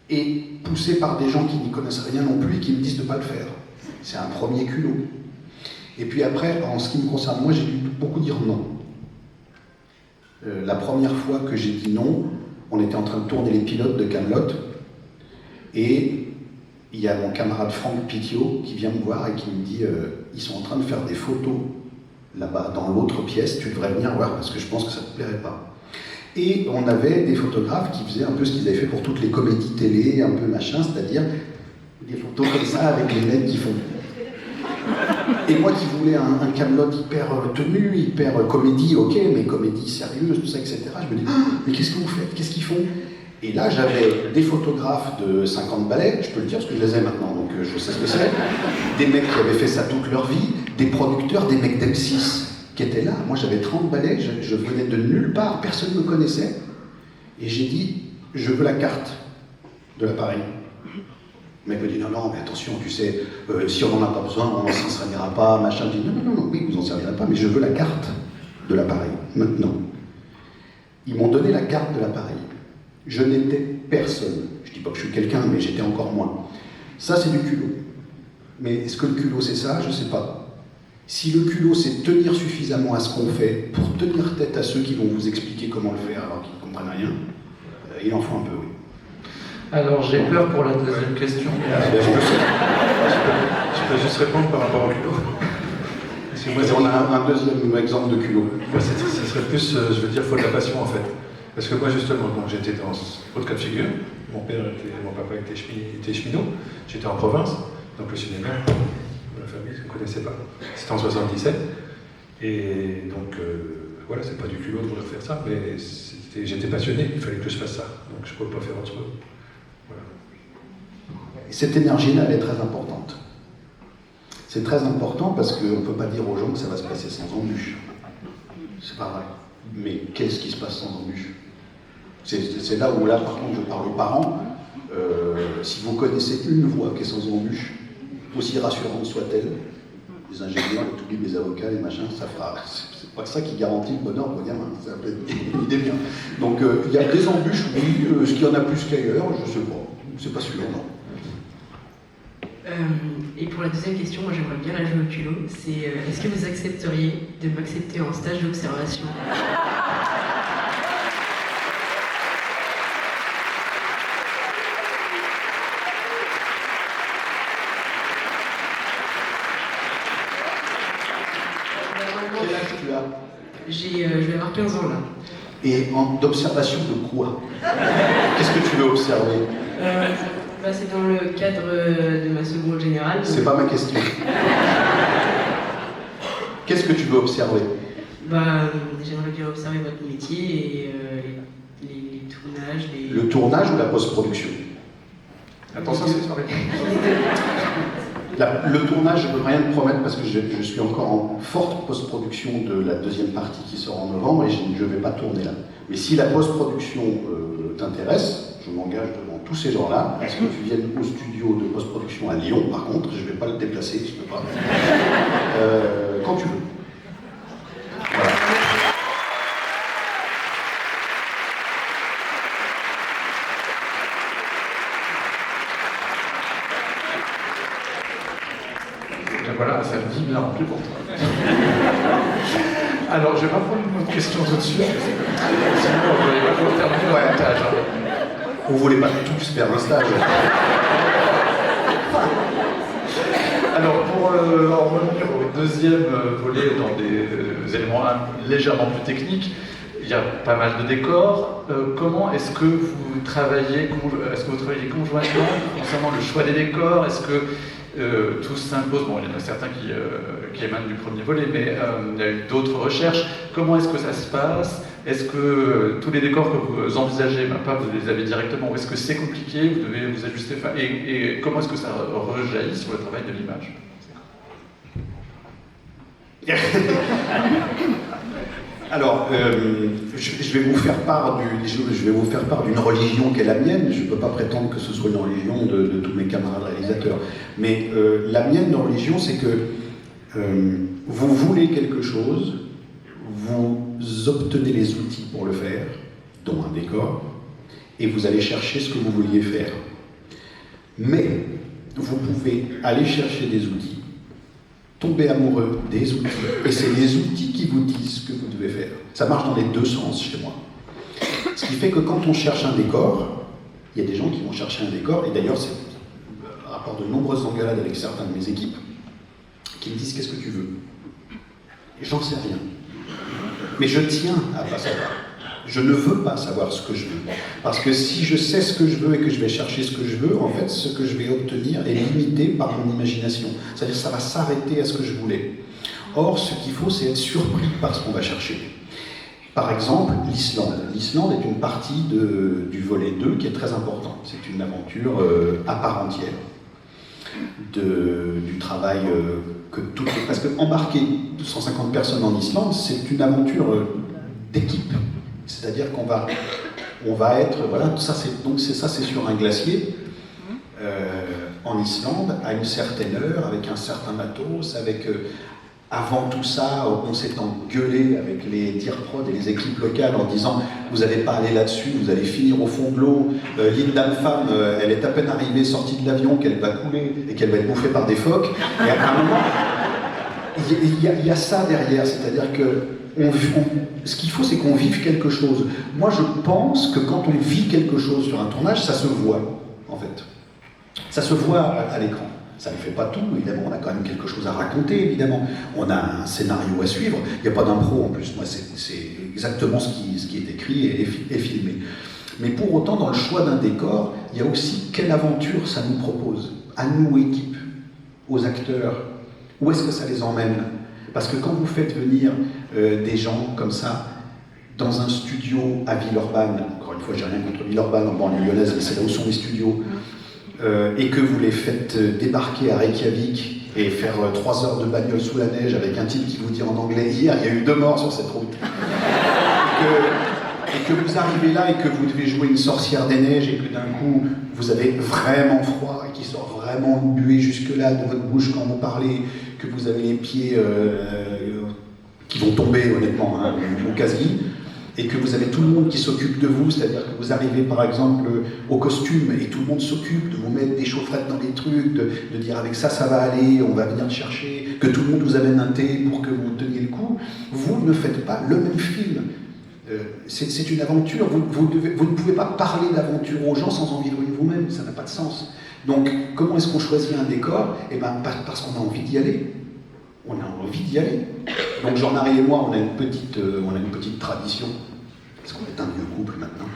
et poussé par des gens qui n'y connaissent rien non plus et qui me disent de ne pas le faire. C'est un premier culot. Et puis après, en ce qui me concerne, moi, j'ai dû beaucoup dire non. La première fois que j'ai dit non, on était en train de tourner les pilotes de Kaamelott, et il y a mon camarade Franck Pitio qui vient me voir et qui me dit ils sont en train de faire des photos là-bas dans l'autre pièce, tu devrais venir voir parce que je pense que ça te plairait pas. Et on avait des photographes qui faisaient un peu ce qu'ils avaient fait pour toutes les comédies télé, un peu machin, c'est-à-dire des photos comme ça avec les mecs qui font. Et moi qui voulais un Kaamelott hyper tenu, hyper comédie, ok, mais comédie sérieuse, tout ça, etc. Je me dis, mais qu'est-ce que vous faites? Qu'est-ce qu'ils font? Et là, j'avais des photographes de 50 ballets, je peux le dire parce que je les ai maintenant, donc je sais ce que c'est. Des mecs qui avaient fait ça toute leur vie, des producteurs, des mecs d'M6 qui étaient là. Moi, j'avais 30 ballets, je venais de nulle part, personne ne me connaissait. Et j'ai dit, je veux la carte de l'appareil. Le mec me dit, non, mais attention, tu sais, si on n'en a pas besoin, on ne s'en servira pas, machin. Je dis, non, oui, vous en servirez pas, mais je veux la carte de l'appareil, maintenant. Ils m'ont donné la carte de l'appareil. Je n'étais personne. Je dis pas que je suis quelqu'un, mais j'étais encore moins. Ça, c'est du culot. Mais est-ce que le culot, c'est ça? Je sais pas. Si le culot, c'est tenir suffisamment à ce qu'on fait pour tenir tête à ceux qui vont vous expliquer comment le faire alors qu'ils ne comprennent rien, il en faut un peu, oui. Alors, j'ai peur pour la deuxième question. Je peux juste répondre par rapport au culot. On a un deuxième exemple de culot. Moi, ce serait plus, je veux dire, faute de la passion en fait. Parce que moi, justement, j'étais dans autre cas de figure. Mon papa était cheminot. J'étais en province, donc le cinéma, la famille, je ne connaissais pas. C'était en 77. Et donc, voilà, c'est pas du culot de vouloir faire ça, mais j'étais passionné, il fallait que je fasse ça. Donc, je ne pouvais pas faire autre chose. Voilà. Cette énergie-là, elle est très importante. C'est très important parce qu'on ne peut pas dire aux gens que ça va se passer sans embûche. C'est pas vrai. Mais qu'est-ce qui se passe sans embûche? C'est là où, par contre, je parle aux parents. Si vous connaissez une voie qui est sans embûche, aussi rassurante soit-elle, les ingénieurs, les toubibs, les avocats, les machins, ça fera. C'est pas ça qui garantit le bonheur pour le gamin. C'est une idée bien. Donc, il y a des embûches, oui. Est-ce qu'il y en a plus qu'ailleurs? Je sais pas. C'est pas sûr, non. Et pour la deuxième question, moi j'aimerais bien la jouer au culot, c'est est-ce que vous accepteriez de m'accepter en stage d'observation? Quel âge tu as? Je vais avoir 15 ans là. Et d'observation de quoi? Qu'est-ce que tu veux observer? C'est dans le cadre de ma seconde générale. C'est pas ma question. Qu'est-ce que tu veux observer? J'aimerais bien observer votre métier et tournage, Le tournage ou la post-production? Attention, c'est sur les... Le tournage, je ne peux rien te promettre parce que je suis encore en forte post-production de la deuxième partie qui sort en novembre et je ne vais pas tourner là. Mais si la post-production t'intéresse, je m'engage devant tous ces gens-là, à ce que tu viennes au studio de post-production à Lyon, par contre, je ne vais pas le déplacer, je ne peux pas. Quand tu veux. Voilà. Voilà, ça me dit bien rempli pour toi. Alors, je vais pas prendre une autre question tout de suite, sinon on ne va pas terminer le montage. On ne voulait pas tous faire un stage. Alors, pour en revenir au deuxième volet, dans des éléments légèrement plus techniques, il y a pas mal de décors. Comment est-ce que vous travaillez conjointement concernant le choix des décors? Est-ce que tout s'impose? Bon, il y en a certains qui émanent du premier volet, mais il y a eu d'autres recherches. Comment est-ce que ça se passe? Est-ce que tous les décors que vous envisagez, pas vous les avez directement, ou est-ce que c'est compliqué, vous devez vous ajuster, et comment est-ce que ça rejaillit sur le travail de l'image? Alors, je vais vous faire part d'une religion qui est la mienne. Je ne peux pas prétendre que ce soit une religion de tous mes camarades réalisateurs. Mais la mienne de religion, c'est que vous voulez quelque chose, vous obtenez les outils pour le faire, dont un décor, et vous allez chercher ce que vous vouliez faire. Mais vous pouvez aller chercher des outils, tomber amoureux des outils, et c'est les outils qui vous disent ce que vous devez faire. Ça marche dans les deux sens chez moi. Ce qui fait que quand on cherche un décor, il y a des gens qui vont chercher un décor, et d'ailleurs c'est à rapport de nombreuses engueulades avec certains de mes équipes, qui me disent qu'est-ce que tu veux? Et j'en sais rien. Mais je tiens à pas savoir. Je ne veux pas savoir ce que je veux. Parce que si je sais ce que je veux et que je vais chercher ce que je veux, en fait, ce que je vais obtenir est limité par mon imagination. C'est-à-dire que ça va s'arrêter à ce que je voulais. Or, ce qu'il faut, c'est être surpris par ce qu'on va chercher. Par exemple, l'Islande. L'Islande est une partie du volet 2 qui est très importante. C'est une aventure à part entière. Du travail que toutes les... Parce que embarquer 150 personnes en Islande, c'est une aventure d'équipe. C'est-à-dire qu'on va être... Voilà, ça c'est sur un glacier, en Islande, à une certaine heure, avec un certain matos, avec... Avant tout ça, on s'est engueulé avec les tir-prod et les équipes locales en disant « Vous n'allez pas aller là-dessus, vous allez finir au fond de l'eau. L'île d'Anne-Femme, elle est à peine arrivée, sortie de l'avion, qu'elle va couler et qu'elle va être bouffée par des phoques. » Et à un moment, il y a ça derrière, c'est-à-dire que ce qu'il faut, c'est qu'on vive quelque chose. Moi, je pense que quand on vit quelque chose sur un tournage, ça se voit, en fait. Ça se voit à l'écran. Ça ne fait pas tout, évidemment, on a quand même quelque chose à raconter, évidemment. On a un scénario à suivre, il n'y a pas d'impro en plus, moi c'est exactement ce qui est écrit et filmé. Mais pour autant, dans le choix d'un décor, il y a aussi quelle aventure ça nous propose, à nous, équipe, aux acteurs, où est-ce que ça les emmène? Parce que quand vous faites venir des gens comme ça, dans un studio à Villeurbanne, encore une fois, j'ai rien contre Villeurbanne, en banlieue lyonnaise, mais c'est là où sont les studios, et que vous les faites débarquer à Reykjavik et faire 3 heures de bagnole sous la neige avec un type qui vous dit en anglais « Hier, il y a eu 2 morts sur cette route ». Et que vous arrivez là et que vous devez jouer une sorcière des neiges et que d'un coup, vous avez vraiment froid et qui sort vraiment une buée jusque-là de votre bouche quand vous parlez, que vous avez les pieds qui vont tomber, honnêtement, hein, ou quasi, et que vous avez tout le monde qui s'occupe de vous, c'est-à-dire que vous arrivez par exemple au costume et tout le monde s'occupe de vous mettre des chaufferettes dans les trucs, de dire avec ça va aller, on va venir le chercher, que tout le monde vous amène un thé pour que vous teniez le coup, vous ne faites pas le même film. C'est une aventure, vous ne pouvez pas parler d'aventure aux gens sans en vivre une vous-même, ça n'a pas de sens. Donc comment est-ce qu'on choisit un décor? Eh bien parce qu'on a envie d'y aller. On a envie d'y aller. Donc Jean-Marie et moi, on a une petite tradition, parce qu'on est un vieux couple maintenant.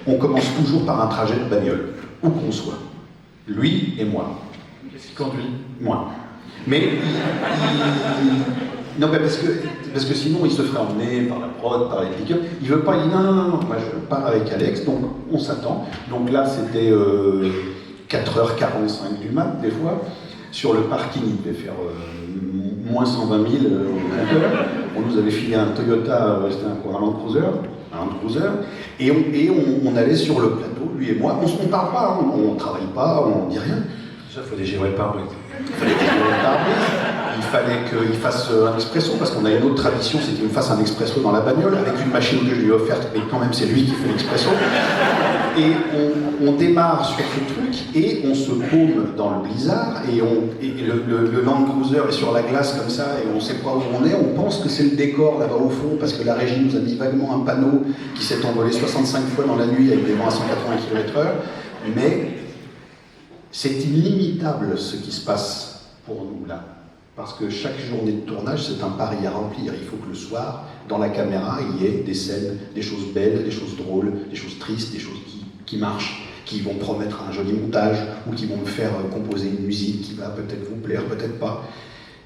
On commence toujours par un trajet de bagnole, où qu'on soit. Lui et moi. Qu'est-ce qui conduit? Moi. Mais Non, mais parce que sinon il se ferait emmener par la prod, par les pick-up. Il veut pas, il dit non, moi je pars avec Alex, donc on s'attend. Donc là c'était 4h45 du mat des fois. Sur le parking, il devait faire moins 120 000 au compteur. On nous avait filé un Toyota, c'était un Land Cruiser, et on allait sur le plateau, lui et moi. On ne parle pas, on ne travaille pas, on ne dit rien. Ça, il faut dégérer le pare-brise. Il fallait qu'il fasse un expresso, parce qu'on a une autre tradition, c'est qu'il me fasse un expresso dans la bagnole, avec une machine que je lui ai offerte, mais quand même c'est lui qui fait l'expresso. Et on démarre sur ce truc, et on se paume dans le blizzard, et le Land Cruiser est sur la glace comme ça, et on ne sait pas où on est, on pense que c'est le décor là-bas au fond, parce que la régie nous a mis vaguement un panneau qui s'est envolé 65 fois dans la nuit avec des vents à 180 km/h, mais c'est illimitable ce qui se passe pour nous là. Parce que chaque journée de tournage, c'est un pari à remplir. Il faut que le soir, dans la caméra, il y ait des scènes, des choses belles, des choses drôles, des choses tristes, des choses qui marchent, qui vont promettre un joli montage, ou qui vont me faire composer une musique qui va peut-être vous plaire, peut-être pas.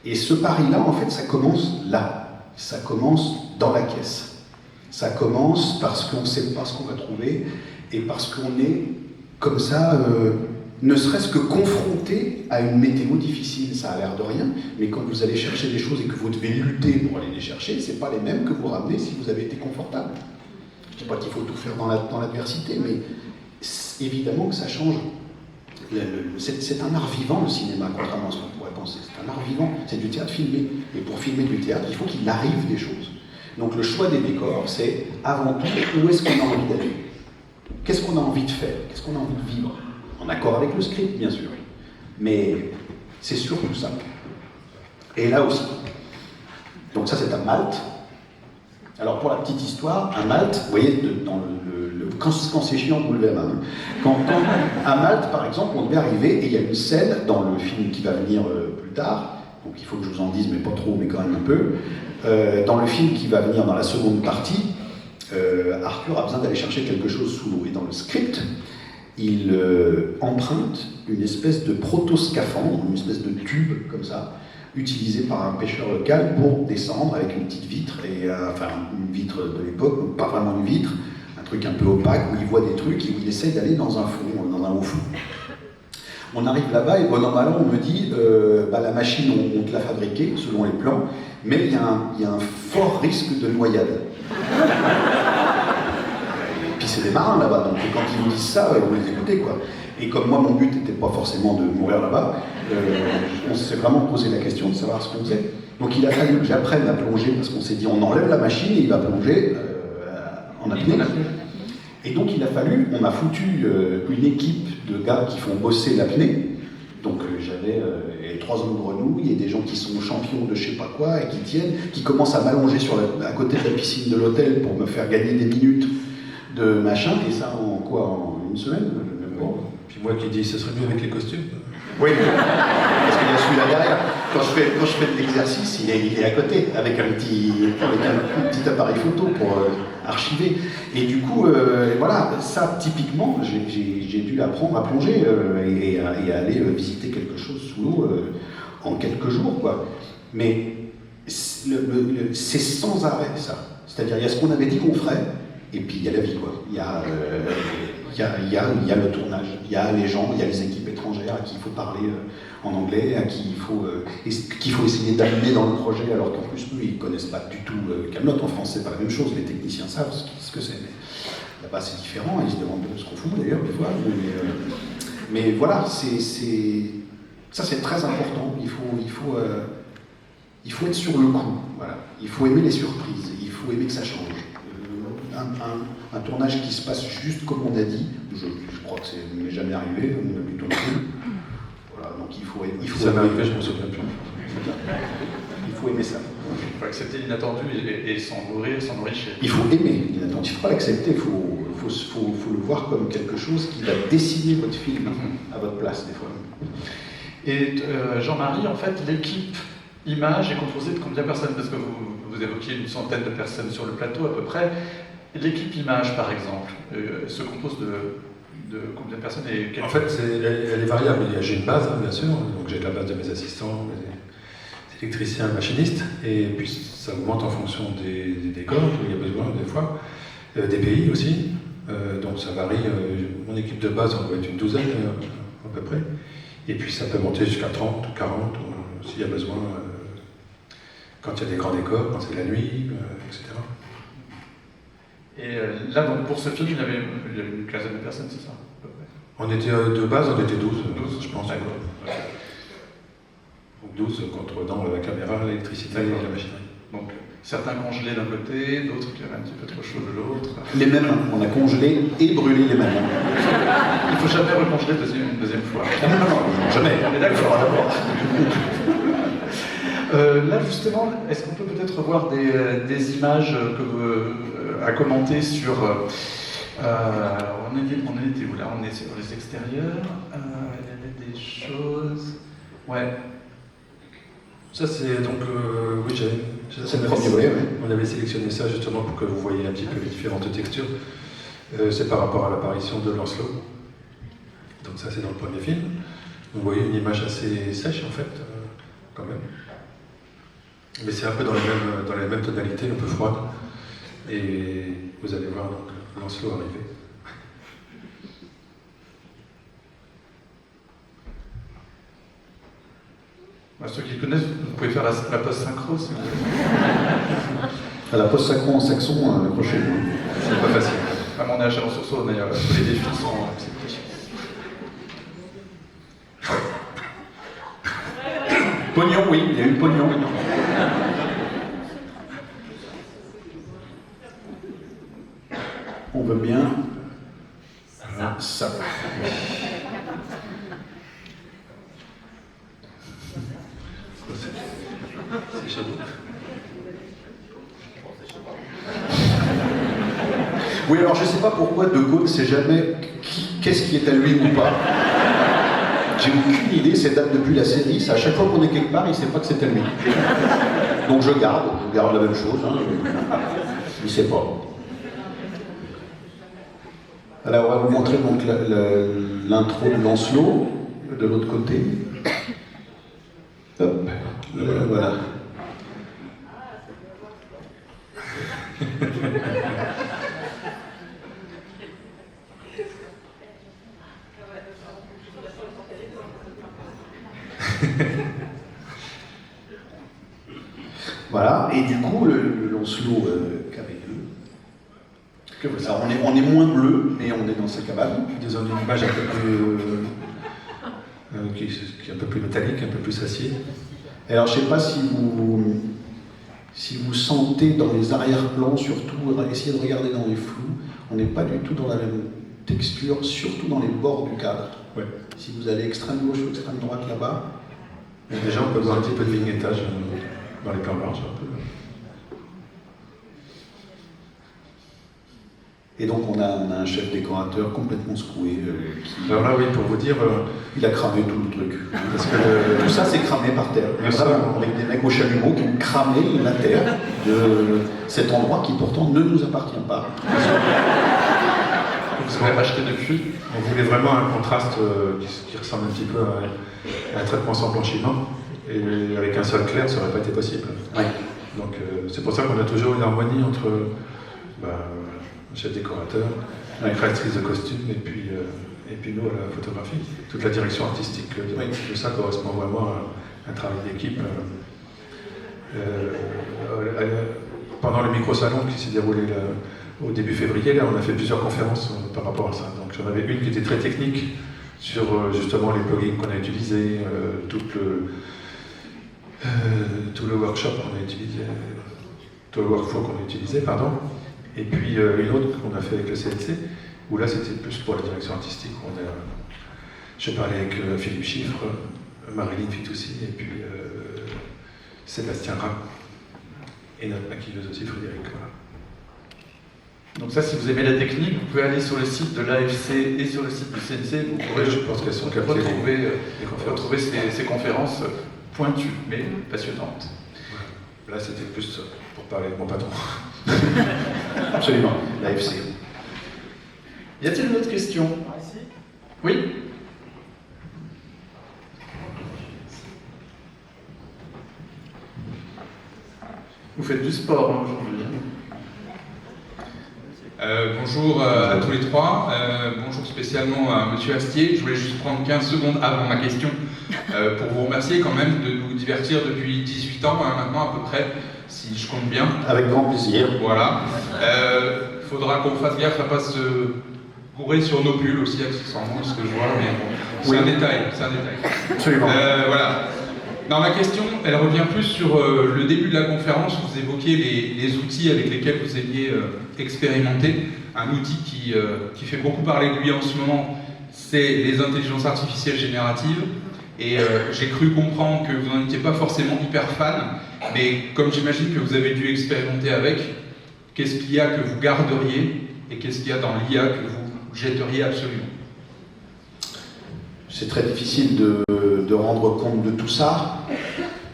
Et ce pari-là, en fait, ça commence là. Ça commence dans la caisse. Ça commence parce qu'on ne sait pas ce qu'on va trouver, et parce qu'on est, comme ça, ne serait-ce que confronté à une météo difficile. Ça a l'air de rien, mais quand vous allez chercher des choses et que vous devez lutter pour aller les chercher, c'est pas les mêmes que vous ramenez si vous avez été confortable. Je dis pas qu'il faut tout faire dans l'adversité, mais évidemment que ça change. C'est un art vivant, le cinéma, contrairement à ce qu'on pourrait penser. C'est un art vivant, c'est du théâtre filmé. Et pour filmer du théâtre, il faut qu'il arrive des choses. Donc le choix des décors, c'est avant tout où est-ce qu'on a envie d'aller. Qu'est-ce qu'on a envie de faire? Qu'est-ce qu'on a envie de vivre? En accord avec le script, bien sûr. Mais c'est surtout ça. Et là aussi. Donc ça, c'est à Malte. Alors pour la petite histoire, à Malte, vous voyez, dans quand c'est chiant, vous levez la main. Quand à Malte, par exemple, on devait arriver, et il y a une scène dans le film qui va venir plus tard, donc il faut que je vous en dise, mais pas trop, mais quand même un peu. Dans le film qui va venir dans la seconde partie, Arthur a besoin d'aller chercher quelque chose sous l'eau. Et dans le script, il emprunte une espèce de proto-scaphandre, une espèce de tube comme ça, utilisé par un pêcheur local pour descendre avec une petite vitre, enfin une vitre de l'époque, pas vraiment une vitre, un truc un peu opaque où il voit des trucs et où il essaie d'aller dans un fond, dans un haut fond. On arrive là-bas et bon an mal an on me dit la machine on te l'a fabriquée selon les plans, mais il y a un fort risque de noyade. Puis c'est des marins là-bas, donc quand ils vous disent ça, vous les écoutez quoi. Et comme moi mon but n'était pas forcément de mourir là-bas, on s'est vraiment posé la question de savoir ce qu'on faisait. Donc il a fallu que j'apprenne à plonger parce qu'on s'est dit on enlève la machine et il va plonger en apnée. Et donc il a fallu, on a foutu une équipe de gars qui font bosser l'apnée. Donc j'avais 3 hommes grenouilles et des gens qui sont champions de je sais pas quoi et qui tiennent, qui commencent à m'allonger à côté de la piscine de l'hôtel pour me faire gagner des minutes de machin, et ça en quoi, en une semaine bon. Puis moi qui dis, ce serait mieux avec les costumes. Oui, parce qu'il y a celui-là derrière. Quand je fais de l'exercice, il est à côté, avec un petit appareil photo pour archiver. Et du coup, voilà, ça, typiquement, j'ai dû apprendre à plonger et à aller visiter quelque chose sous l'eau en quelques jours, quoi. Mais c'est sans arrêt, ça. C'est-à-dire, il y a ce qu'on avait dit qu'on ferait, et puis il y a la vie, quoi. Il y a le tournage, il y a les gens, il y a les équipes étrangères à qui il faut parler en anglais, à qui il faut essayer d'amener dans le projet, alors qu'en plus, eux, ils ne connaissent pas du tout Kaamelott. En France, c'est pas la même chose, les techniciens savent ce que c'est. Mais là-bas, c'est différent, ils se demandent ce qu'on fout, d'ailleurs, des fois. Mais voilà, ça, c'est très important. Il faut être sur le coup, voilà. Il faut aimer les surprises, il faut aimer que ça change. Un tournage qui se passe juste comme on a dit, je crois que ça n'est jamais arrivé, on a plutôt vu. Voilà, donc il faut ça m'est arrivé, je ne me souviens plus. Il faut aimer ça. Il faut accepter l'inattendu et s'en nourrir. Il faut aimer l'inattendu, il ne faut pas l'accepter, il faut le voir comme quelque chose qui va dessiner votre film à votre place, des fois. Et Jean-Marie, en fait, l'équipe image est composée de combien de personnes? Parce que vous évoquiez une centaine de personnes sur le plateau à peu près. L'équipe image, par exemple, se compose de combien de personnes et En fait, elle est variable. J'ai une base, bien sûr, donc j'ai la base de mes assistants, électricien, machiniste, et puis ça augmente en fonction des décors, où il y a besoin des fois, des pays aussi. Donc ça varie. Mon équipe de base, on doit être une douzaine à peu près. Et puis ça peut monter jusqu'à 30, 40, s'il y a besoin, quand il y a des grands décors, quand c'est la nuit, etc. Et là, donc, pour ce film, il y avait une quinzaine de personnes, c'est ça à peu près. On était de base, on était 12, je pense. D'accord. Donc 12 contre dans la caméra, l'électricité et la machinerie. Donc certains congelés d'un côté, d'autres qui avaient un petit peu trop chaud de l'autre. Les mêmes, on a congelé et brûlé les mêmes. Il ne faut jamais recongeler une deuxième fois. Non, jamais. On est d'accord. Là justement, est-ce qu'on peut peut-être voir des images à commenter sur... on était où là? On est sur les extérieurs. Il y avait des choses... Ouais. Ça c'est donc... oui, c'est le premier volet, oui. On avait sélectionné ça justement pour que vous voyez un petit peu les différentes textures. C'est par rapport à l'apparition de Lancelot. Donc ça c'est dans le premier film. Vous voyez une image assez sèche en fait, quand même. Mais c'est un peu dans les mêmes tonalités, un peu froide. Et vous allez voir donc Lancelot arriver. Ceux qui connaissent, vous pouvez faire la post-synchro si vous voulez. La post-synchro en saxon, accrochez-vous. C'est pas facile. Comme on est à Chalon-sur-Saône, tous les défis sont acceptés. Pognon, oui, il y a eu pognon. On veut bien. Ça. C'est chaud. Oui, alors je ne sais pas pourquoi De Gaulle ne sait jamais qu'est-ce qui est à lui ou pas. J'ai aucune idée, c'est date depuis la série, c'est à chaque fois qu'on est quelque part, il ne sait pas que c'est à lui. Donc je garde la même chose, hein. Il ne sait pas. Alors on va vous montrer donc l'intro de Lancelot, de l'autre côté. Hop, voilà. Voilà, et du coup, le Lancelot caverneux. Alors, on est moins bleu, mais on est dans sa cabane. Puis dans une image un peu plus. Qui est un peu plus métallique, un peu plus acier. Alors, je ne sais pas si vous sentez dans les arrière-plans, surtout, essayez de regarder dans les flous, on n'est pas du tout dans la même texture, surtout dans les bords du cadre. Ouais. Si vous allez extrême gauche ou extrême droite là-bas. Déjà, on peut voir un petit peu de vignettage dans les plans larges, un peu. Et donc on a un chef décorateur complètement secoué qui... Alors là, oui, pour vous dire... il a cramé tout le truc. Parce que tout ça, c'est cramé par terre. Vraiment, avec des mecs au chalumeau qui ont cramé la terre de cet endroit qui pourtant ne nous appartient pas. Vous avez racheté depuis. On voulait vraiment un contraste qui ressemble un petit peu à un traitement sans blanchiment. Et avec un sol clair, ça n'aurait pas été possible. Ouais. Donc c'est pour ça qu'on a toujours une harmonie entre... chef décorateur, la créatrice de costumes et puis nous à la photographie. Toute la direction artistique de ça correspond vraiment à un travail d'équipe. Pendant le micro-salon qui s'est déroulé au début février, là, on a fait plusieurs conférences par rapport à ça. Donc j'en avais une qui était très technique sur justement les plugins qu'on a utilisés, tout le workshop qu'on a utilisé, tout le workflow qu'on a utilisé, pardon. Et puis une autre qu'on a fait avec le CNC, où là c'était plus pour la direction artistique. Je parlais avec Philippe Chiffre, Marilyn Fitoussi, et puis Sébastien Rat, et notre maquilleuse aussi, Frédéric. Voilà. Donc ça, si vous aimez la technique, vous pouvez aller sur le site de l'AFC et sur le site du CNC, vous pourrez, je pense qu'elles sont retrouver ces conférences pointues, mais passionnantes. Là c'était plus pour parler de mon patron. Absolument, l'AFC. Y a-t-il une autre question? Oui? Vous faites du sport hein, aujourd'hui. Bonjour à tous les trois. Bonjour spécialement à Monsieur Astier. Je voulais juste prendre 15 secondes avant ma question pour vous remercier quand même de nous divertir depuis 18 ans maintenant à peu près, si je compte bien. Avec grand plaisir. Voilà. Faudra qu'on fasse gaffe à pas se bourrer sur nos pulls aussi accessoirement, ce que je vois, mais bon, c'est un détail. Absolument. Voilà. Non, ma question, elle revient plus sur le début de la conférence. Vous évoquiez les outils avec lesquels vous aviez expérimenté. Un outil qui fait beaucoup parler de lui en ce moment, c'est les intelligences artificielles génératives. Et j'ai cru comprendre que vous n'en étiez pas forcément hyper fan, mais comme j'imagine que vous avez dû expérimenter avec, qu'est-ce qu'il y a que vous garderiez et qu'est-ce qu'il y a dans l'IA que vous jetteriez absolument? C'est très difficile de rendre compte de tout ça.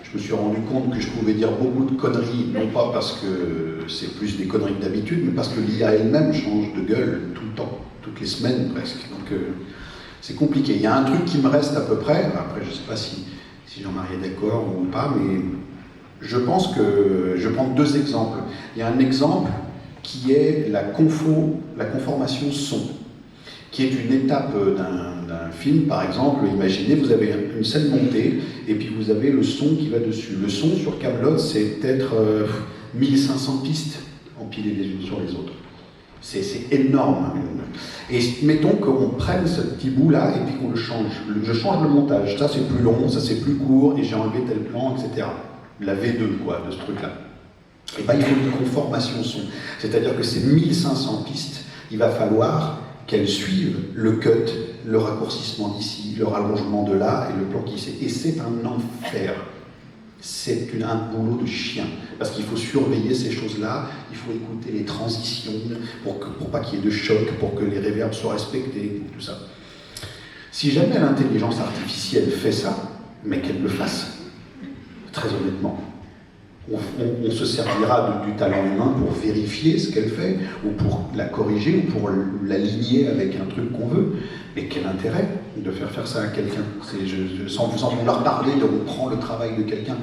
Je me suis rendu compte que je pouvais dire beaucoup de conneries, non pas parce que c'est plus des conneries que d'habitude, mais parce que l'IA elle-même change de gueule tout le temps, toutes les semaines presque. Donc c'est compliqué. Il y a un truc qui me reste à peu près, après je ne sais pas si Jean-Marie est d'accord ou pas, mais je pense que je vais prendre deux exemples. Il y a un exemple qui est la conformation son, qui est une étape d'un film, par exemple. Imaginez, vous avez une scène montée, et puis vous avez le son qui va dessus. Le son sur Kaamelott, c'est peut-être 1500 pistes empilées les unes sur les autres. C'est énorme. Et mettons qu'on prenne ce petit bout-là, et puis qu'on le change. Je change le montage. Ça, c'est plus long, ça, c'est plus court, et j'ai enlevé tel plan, etc. La V2, quoi, de ce truc-là. Et bien, il faut une conformation son. C'est-à-dire que ces 1500 pistes, il va falloir qu'elles suivent le cut, le raccourcissement d'ici, le rallongement de là, et le plan qui c'est. Et c'est un enfer. C'est un boulot de chien. Parce qu'il faut surveiller ces choses-là, il faut écouter les transitions, pour pas qu'il y ait de choc, pour que les réverbes soient respectés, tout ça. Si jamais l'intelligence artificielle fait ça, mais qu'elle le fasse, très honnêtement, on se servira du talent humain pour vérifier ce qu'elle fait, ou pour la corriger, ou pour l'aligner avec un truc qu'on veut. Mais quel intérêt de faire ça à quelqu'un? Sans vouloir parler, on prend le travail de quelqu'un.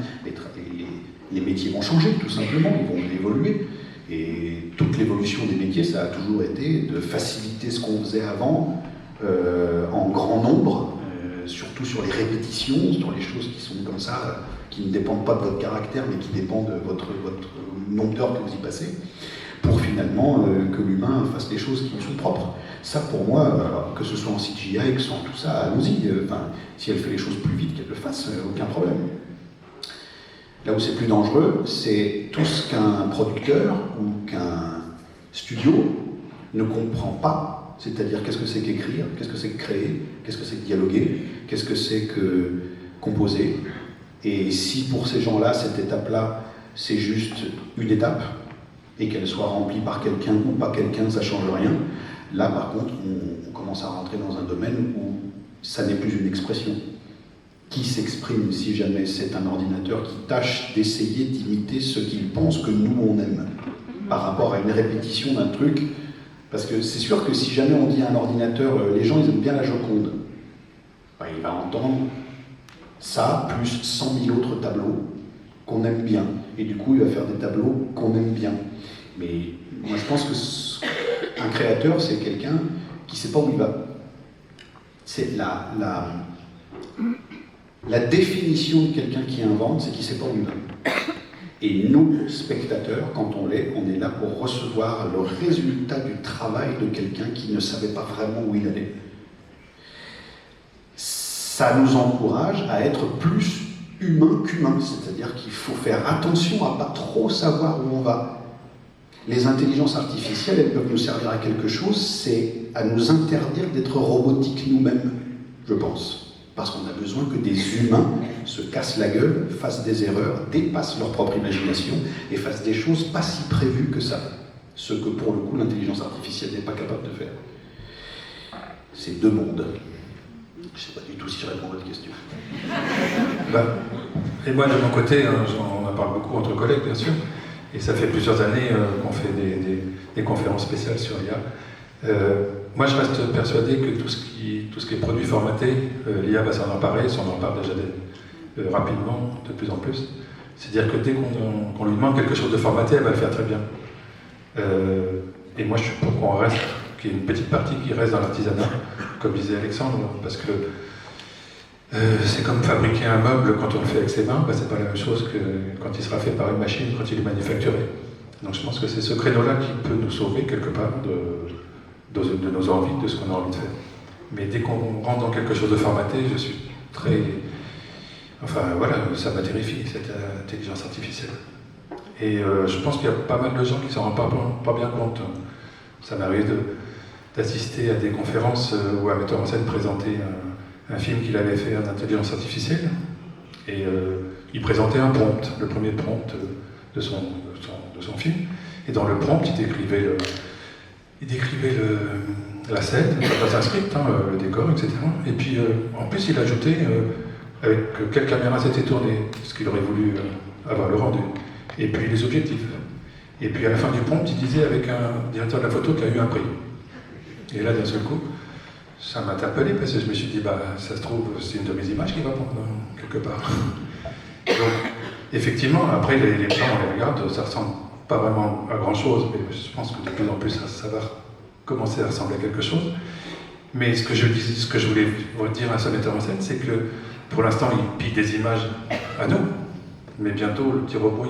Les métiers vont changer, tout simplement, ils vont évoluer. Et toute l'évolution des métiers, ça a toujours été de faciliter ce qu'on faisait avant, en grand nombre, surtout sur les répétitions, sur les choses qui sont comme ça, qui ne dépendent pas de votre caractère, mais qui dépendent de votre nombre d'heures que vous y passez, pour finalement que l'humain fasse des choses qui lui sont propres. Ça, pour moi, que ce soit en CGI, que ce soit en tout ça, allons-y. Si elle fait les choses plus vite, qu'elle le fasse, aucun problème. Là où c'est plus dangereux, c'est tout ce qu'un producteur ou qu'un studio ne comprend pas. C'est-à-dire, qu'est-ce que c'est qu'écrire, qu'est-ce que c'est que créer, qu'est-ce que c'est que dialoguer, qu'est-ce que c'est que composer. Et si pour ces gens-là, cette étape-là, c'est juste une étape, et qu'elle soit remplie par quelqu'un ou pas quelqu'un, ça ne change rien. Là, par contre, on commence à rentrer dans un domaine où ça n'est plus une expression. Qui s'exprime si jamais c'est un ordinateur qui tâche d'essayer d'imiter ce qu'il pense que nous, on aime, par rapport à une répétition d'un truc. Parce que c'est sûr que si jamais on dit à un ordinateur, les gens, ils aiment bien la Joconde, ben, il va entendre ça, plus 100 000 autres tableaux qu'on aime bien. Et du coup, il va faire des tableaux qu'on aime bien. Mais moi, je pense qu'un créateur, c'est quelqu'un qui ne sait pas où il va. C'est la définition de quelqu'un qui invente, c'est qu'il ne sait pas où il va. Et nous, spectateurs, quand on est là pour recevoir le résultat du travail de quelqu'un qui ne savait pas vraiment où il allait. Ça nous encourage à être plus humain qu'humain, c'est-à-dire qu'il faut faire attention à ne pas trop savoir où on va. Les intelligences artificielles, elles peuvent nous servir à quelque chose, c'est à nous interdire d'être robotiques nous-mêmes, je pense. Parce qu'on a besoin que des humains se cassent la gueule, fassent des erreurs, dépassent leur propre imagination et fassent des choses pas si prévues que ça. Ce que pour le coup l'intelligence artificielle n'est pas capable de faire. C'est deux mondes. Je ne sais pas du tout si je réponds à votre question. Et moi de mon côté, on en parle beaucoup entre collègues bien sûr, et ça fait plusieurs années qu'on fait des conférences spéciales sur l'IA. Moi, je reste persuadé que tout ce qui est produit formaté, l'IA va s'en emparer, s'en empare déjà rapidement, de plus en plus. C'est-à-dire que dès qu'on lui demande quelque chose de formaté, elle va le faire très bien. Et moi, je suis pour qu'on reste, qu'il y ait une petite partie qui reste dans l'artisanat, comme disait Alexandre, parce que c'est comme fabriquer un meuble quand on le fait avec ses mains, c'est pas la même chose que quand il sera fait par une machine, quand il est manufacturé. Donc je pense que c'est ce créneau-là qui peut nous sauver quelque part de nos envies, de ce qu'on a envie de faire. Mais dès qu'on rentre dans quelque chose de formaté, je suis très... Enfin voilà, ça me terrifie, cette intelligence artificielle. Et je pense qu'il y a pas mal de gens qui s'en rendent pas bien compte. Ça m'arrive d'assister à des conférences où un metteur en scène présentait un film qu'il avait fait en intelligence artificielle. Et il présentait un prompt, le premier prompt de son film. Et dans le prompt, il décrivait la scène, dans un script, le décor, etc. Et puis en plus, il ajoutait avec quelle caméra s'était tournée, ce qu'il aurait voulu avoir le rendu. Et puis les objectifs. Et puis à la fin du prompt, il disait avec un directeur de la photo qui a eu un prix. Et là, d'un seul coup, ça m'a interpellé parce que je me suis dit, ça se trouve, c'est une de mes images qui va prendre quelque part. Donc, effectivement, après, les gens, on les regarde, ça ressemble pas vraiment à grand chose, mais je pense que de plus en plus, ça va commencer à ressembler à quelque chose. Mais ce que je voulais vous dire à ce metteur en scène, c'est que pour l'instant, il pille des images à nous, mais bientôt, le petit robot,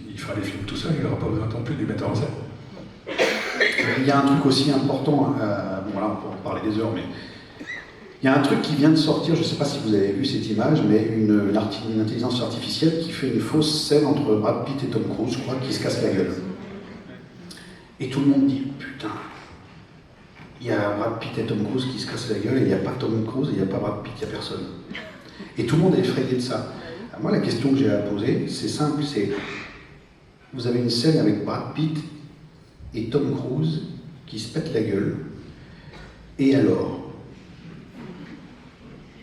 il fera les films tout seul, il n'aura pas besoin non plus du metteur en scène. Il y a un truc aussi important, bon là on peut en parler des heures, mais il y a un truc qui vient de sortir, je ne sais pas si vous avez vu cette image, mais une intelligence artificielle qui fait une fausse scène entre Brad Pitt et Tom Cruise, je crois, qui se casse la gueule. Et tout le monde dit, putain, il y a Brad Pitt et Tom Cruise qui se cassent la gueule, et il n'y a pas Tom Cruise, et il n'y a pas Brad Pitt, il n'y a personne. Et tout le monde est effrayé de ça. Alors moi la question que j'ai à poser, c'est simple, c'est, vous avez une scène avec Brad Pitt et Tom Cruise qui se pètent la gueule, et alors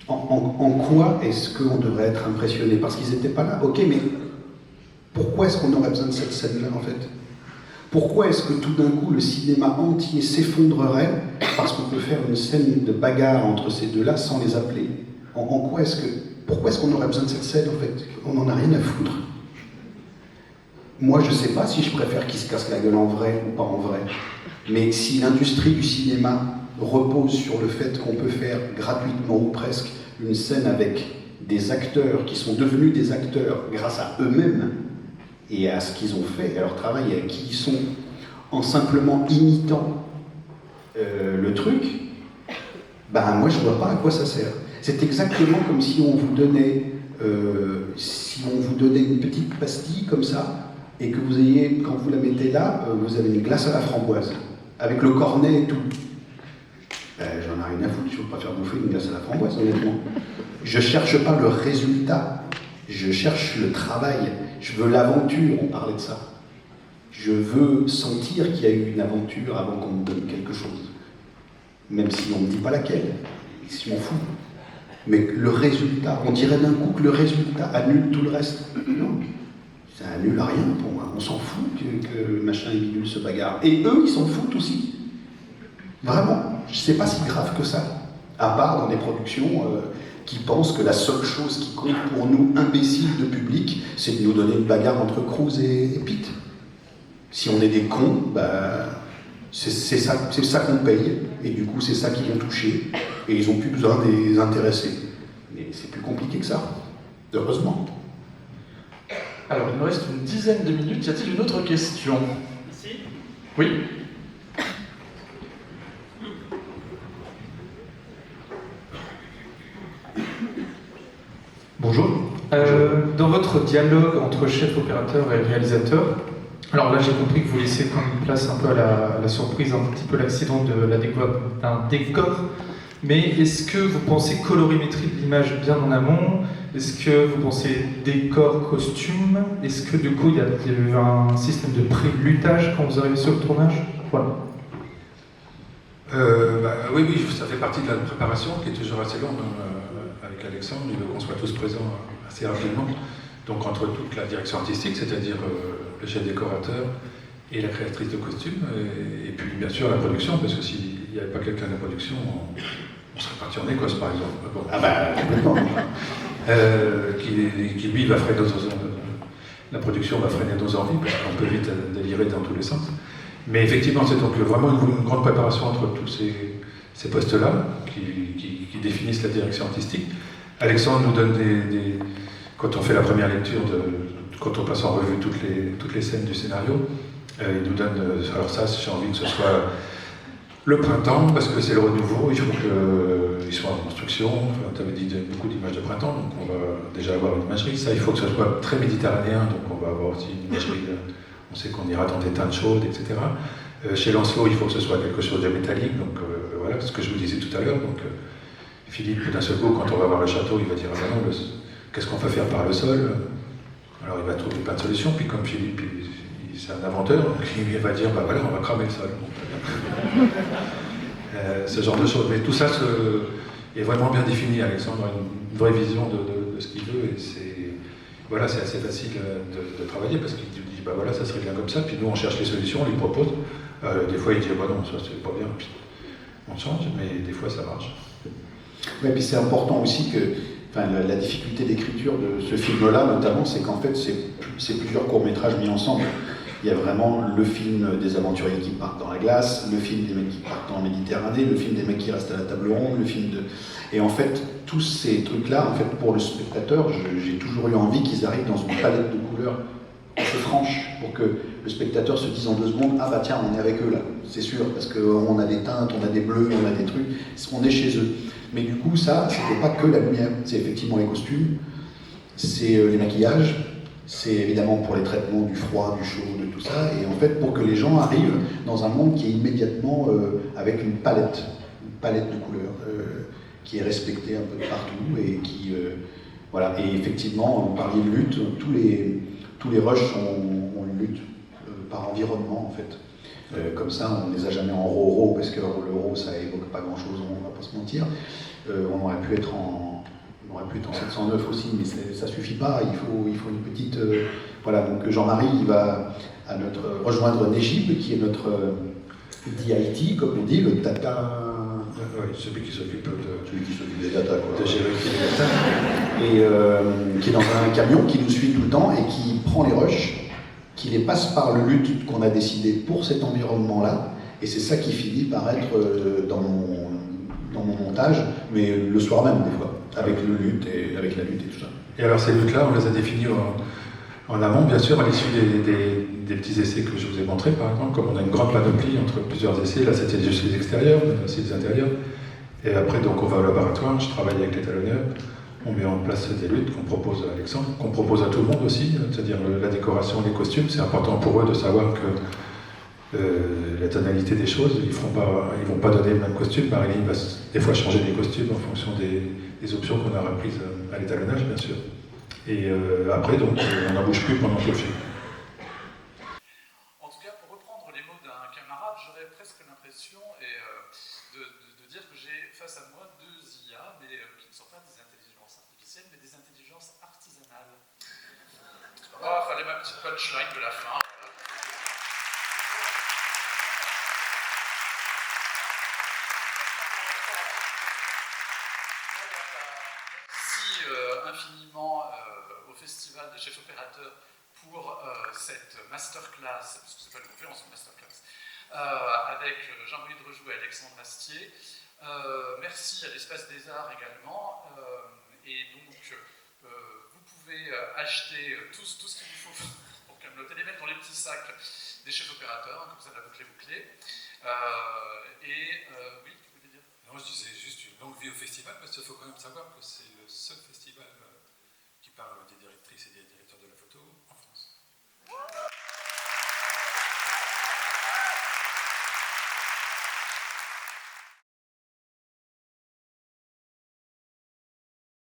en quoi est-ce qu'on devrait être impressionné? Parce qu'ils n'étaient pas là, ok, mais pourquoi est-ce qu'on aurait besoin de cette scène-là en fait? Pourquoi est-ce que tout d'un coup le cinéma entier s'effondrerait parce qu'on peut faire une scène de bagarre entre ces deux-là sans les appeler? Pourquoi est-ce qu'on aurait besoin de cette scène en fait? On n'en a rien à foutre. Moi, je ne sais pas si je préfère qu'ils se cassent la gueule en vrai ou pas en vrai. Mais si l'industrie du cinéma repose sur le fait qu'on peut faire gratuitement ou presque une scène avec des acteurs qui sont devenus des acteurs grâce à eux-mêmes et à ce qu'ils ont fait, à leur travail, et à qui ils sont, en simplement imitant le truc, moi je ne vois pas à quoi ça sert. C'est exactement comme si on vous donnait, une petite pastille comme ça, et que vous ayez, quand vous la mettez là, vous avez une glace à la framboise, avec le cornet et tout. J'en ai rien à foutre, je ne veux pas faire bouffer une glace à la framboise, honnêtement. Je ne cherche pas le résultat, je cherche le travail, je veux l'aventure, on parlait de ça. Je veux sentir qu'il y a eu une aventure avant qu'on me donne quelque chose. Même si on ne me dit pas laquelle, si on m'en fout. Mais le résultat, on dirait d'un coup que le résultat annule tout le reste. Non. Ça annule à rien pour moi. On s'en fout que machin et bidule se bagarre. Et eux, ils s'en foutent aussi. Vraiment. Je ne sais pas si grave que ça. À part dans des productions qui pensent que la seule chose qui compte pour nous, imbéciles de public, c'est de nous donner une bagarre entre Cruise et Pitt. Si on est des cons, c'est ça qu'on paye. Et du coup, c'est ça qu'ils vont toucher. Et ils n'ont plus besoin des intéressés. Mais c'est plus compliqué que ça. Heureusement. Alors, il nous reste une dizaine de minutes. Y a-t-il une autre question? Ici? Oui. Bonjour. Dans votre dialogue entre chef opérateur et réalisateur, alors là j'ai compris que vous laissez prendre une place un peu à la surprise, un petit peu l'accident d'un décor, mais est-ce que vous pensez colorimétrie de l'image bien en amont? Est-ce que vous pensez décor, costume? Est-ce que du coup il y a eu un système de pré-lutage quand vous arrivez sur le tournage? Voilà. Oui, ça fait partie de la préparation qui est toujours assez longue. Avec Alexandre, il veut qu'on soit tous présents assez rapidement. Donc entre toute la direction artistique, c'est-à-dire le chef décorateur et la créatrice de costumes, et puis bien sûr la production, parce que s'il n'y avait pas quelqu'un de la production, on serait parti en Écosse par exemple. Bon. Complètement. qui lui va freiner la production va freiner nos envies, parce qu'on peut vite délirer dans tous les sens. Mais effectivement, c'est donc vraiment une grande préparation entre tous ces postes-là, qui définissent la direction artistique. Alexandre nous donne quand on fait la première lecture, quand on passe en revue toutes les scènes du scénario, il nous donne, alors ça, j'ai envie que ce soit le printemps, parce que c'est le renouveau, il faut qu'ils soient en construction. Enfin, tu avais dit beaucoup d'images de printemps, donc on va déjà avoir une imagerie. Ça, il faut que ce soit très méditerranéen, donc on va avoir aussi une imagerie. On sait qu'on ira dans des teintes chaudes, etc. Chez Lancelot, il faut que ce soit quelque chose de métallique, donc voilà, ce que je vous disais tout à l'heure. Donc Philippe, d'un seul coup, quand on va voir le château, il va dire ah non, qu'est-ce qu'on va faire par le sol? Alors il va trouver plein de solutions, puis comme Philippe, c'est un inventeur, donc il va dire bah voilà, on va cramer le sol. Ce genre de choses. Mais tout ça est vraiment bien défini. Alexandre a une vraie vision de ce qu'il veut, et c'est assez facile de travailler, parce qu'il dit bah voilà, ça serait bien comme ça, puis nous on cherche les solutions, on lui propose. Des fois il dit bah non, ça c'est pas bien, puis on change, mais des fois ça marche. Oui, puis c'est important aussi que la difficulté d'écriture de ce film-là, notamment, c'est qu'en fait, c'est plusieurs courts-métrages mis ensemble. Il y a vraiment le film des aventuriers qui partent dans la glace, le film des mecs qui partent en Méditerranée, le film des mecs qui restent à la table ronde, le film de... Et en fait, tous ces trucs-là, en fait, pour le spectateur, j'ai toujours eu envie qu'ils arrivent dans une palette de couleurs assez franche, pour que le spectateur se dise en 2 secondes « Ah bah tiens, on est avec eux là, c'est sûr, parce qu'on a des teintes, on a des bleus, on a des trucs, on est chez eux. » Mais du coup, ça, c'était pas que la lumière, c'est effectivement les costumes, c'est les maquillages, c'est évidemment pour les traitements du froid, du chaud, de tout ça, et en fait pour que les gens arrivent dans un monde qui est immédiatement avec une palette de couleurs, qui est respectée un peu de partout, et qui... voilà, et effectivement, on parlait de lutte, tous les rushs ont une lutte par environnement en fait. Comme ça, on ne les a jamais en roro, parce que le roro ça évoque pas grand chose, on va pas se mentir. On aurait pu être en 709 aussi, mais ça suffit pas, il faut une petite... voilà, donc Jean-Marie, il va rejoindre Nejib, qui est notre DIT, comme on dit, le data... Oui, celui qui s'occupe des data, de gérer les data. Et qui est dans un camion, qui nous suit tout le temps, et qui prend les rushs, qui les passe par le lutte qu'on a décidé pour cet environnement-là, et c'est ça qui finit par être dans mon montage, mais le soir même des fois, avec la lutte et tout ça. Et alors ces luttes-là, on les a définies en amont, bien sûr, à l'issue des petits essais que je vous ai montrés, par exemple, comme on a une grande panoplie entre plusieurs essais, là c'était juste les extérieurs, mais aussi les intérieurs. Et après, donc on va au laboratoire, je travaille avec les talonneurs, on met en place des luttes qu'on propose à Alexandre, qu'on propose à tout le monde aussi, c'est-à-dire la décoration, les costumes, c'est important pour eux de savoir que la tonalité des choses, ils vont pas donner le même costume. Marilyn va des fois changer les costumes en fonction des options qu'on aura prises à l'étalonnage, bien sûr. Et après, donc, on n'en bouge plus pendant tout le film. En tout cas, pour reprendre les mots d'un camarade, j'aurais presque l'impression de dire que j'ai face à moi 2 IA, mais qui ne sont pas des intelligences artificielles, mais des intelligences artisanales. Oh, fallait ma petite punchline de la fin. Infiniment au Festival des chefs opérateurs pour cette masterclass, parce que c'est pas une conférence, c'est une masterclass, avec Jean-Louis Drejou et Alexandre Astier. Merci à l'Espace des Arts également. Et donc, vous pouvez acheter tout ce qu'il vous faut pour cameloter, les mettre dans les petits sacs des chefs opérateurs, comme ça la boucle est bouclée. Oui, tu voulais dire? Non, je disais juste une longue vie au festival, parce qu'il faut quand même savoir que c'est le seul festival qui parle des directrices et des directeurs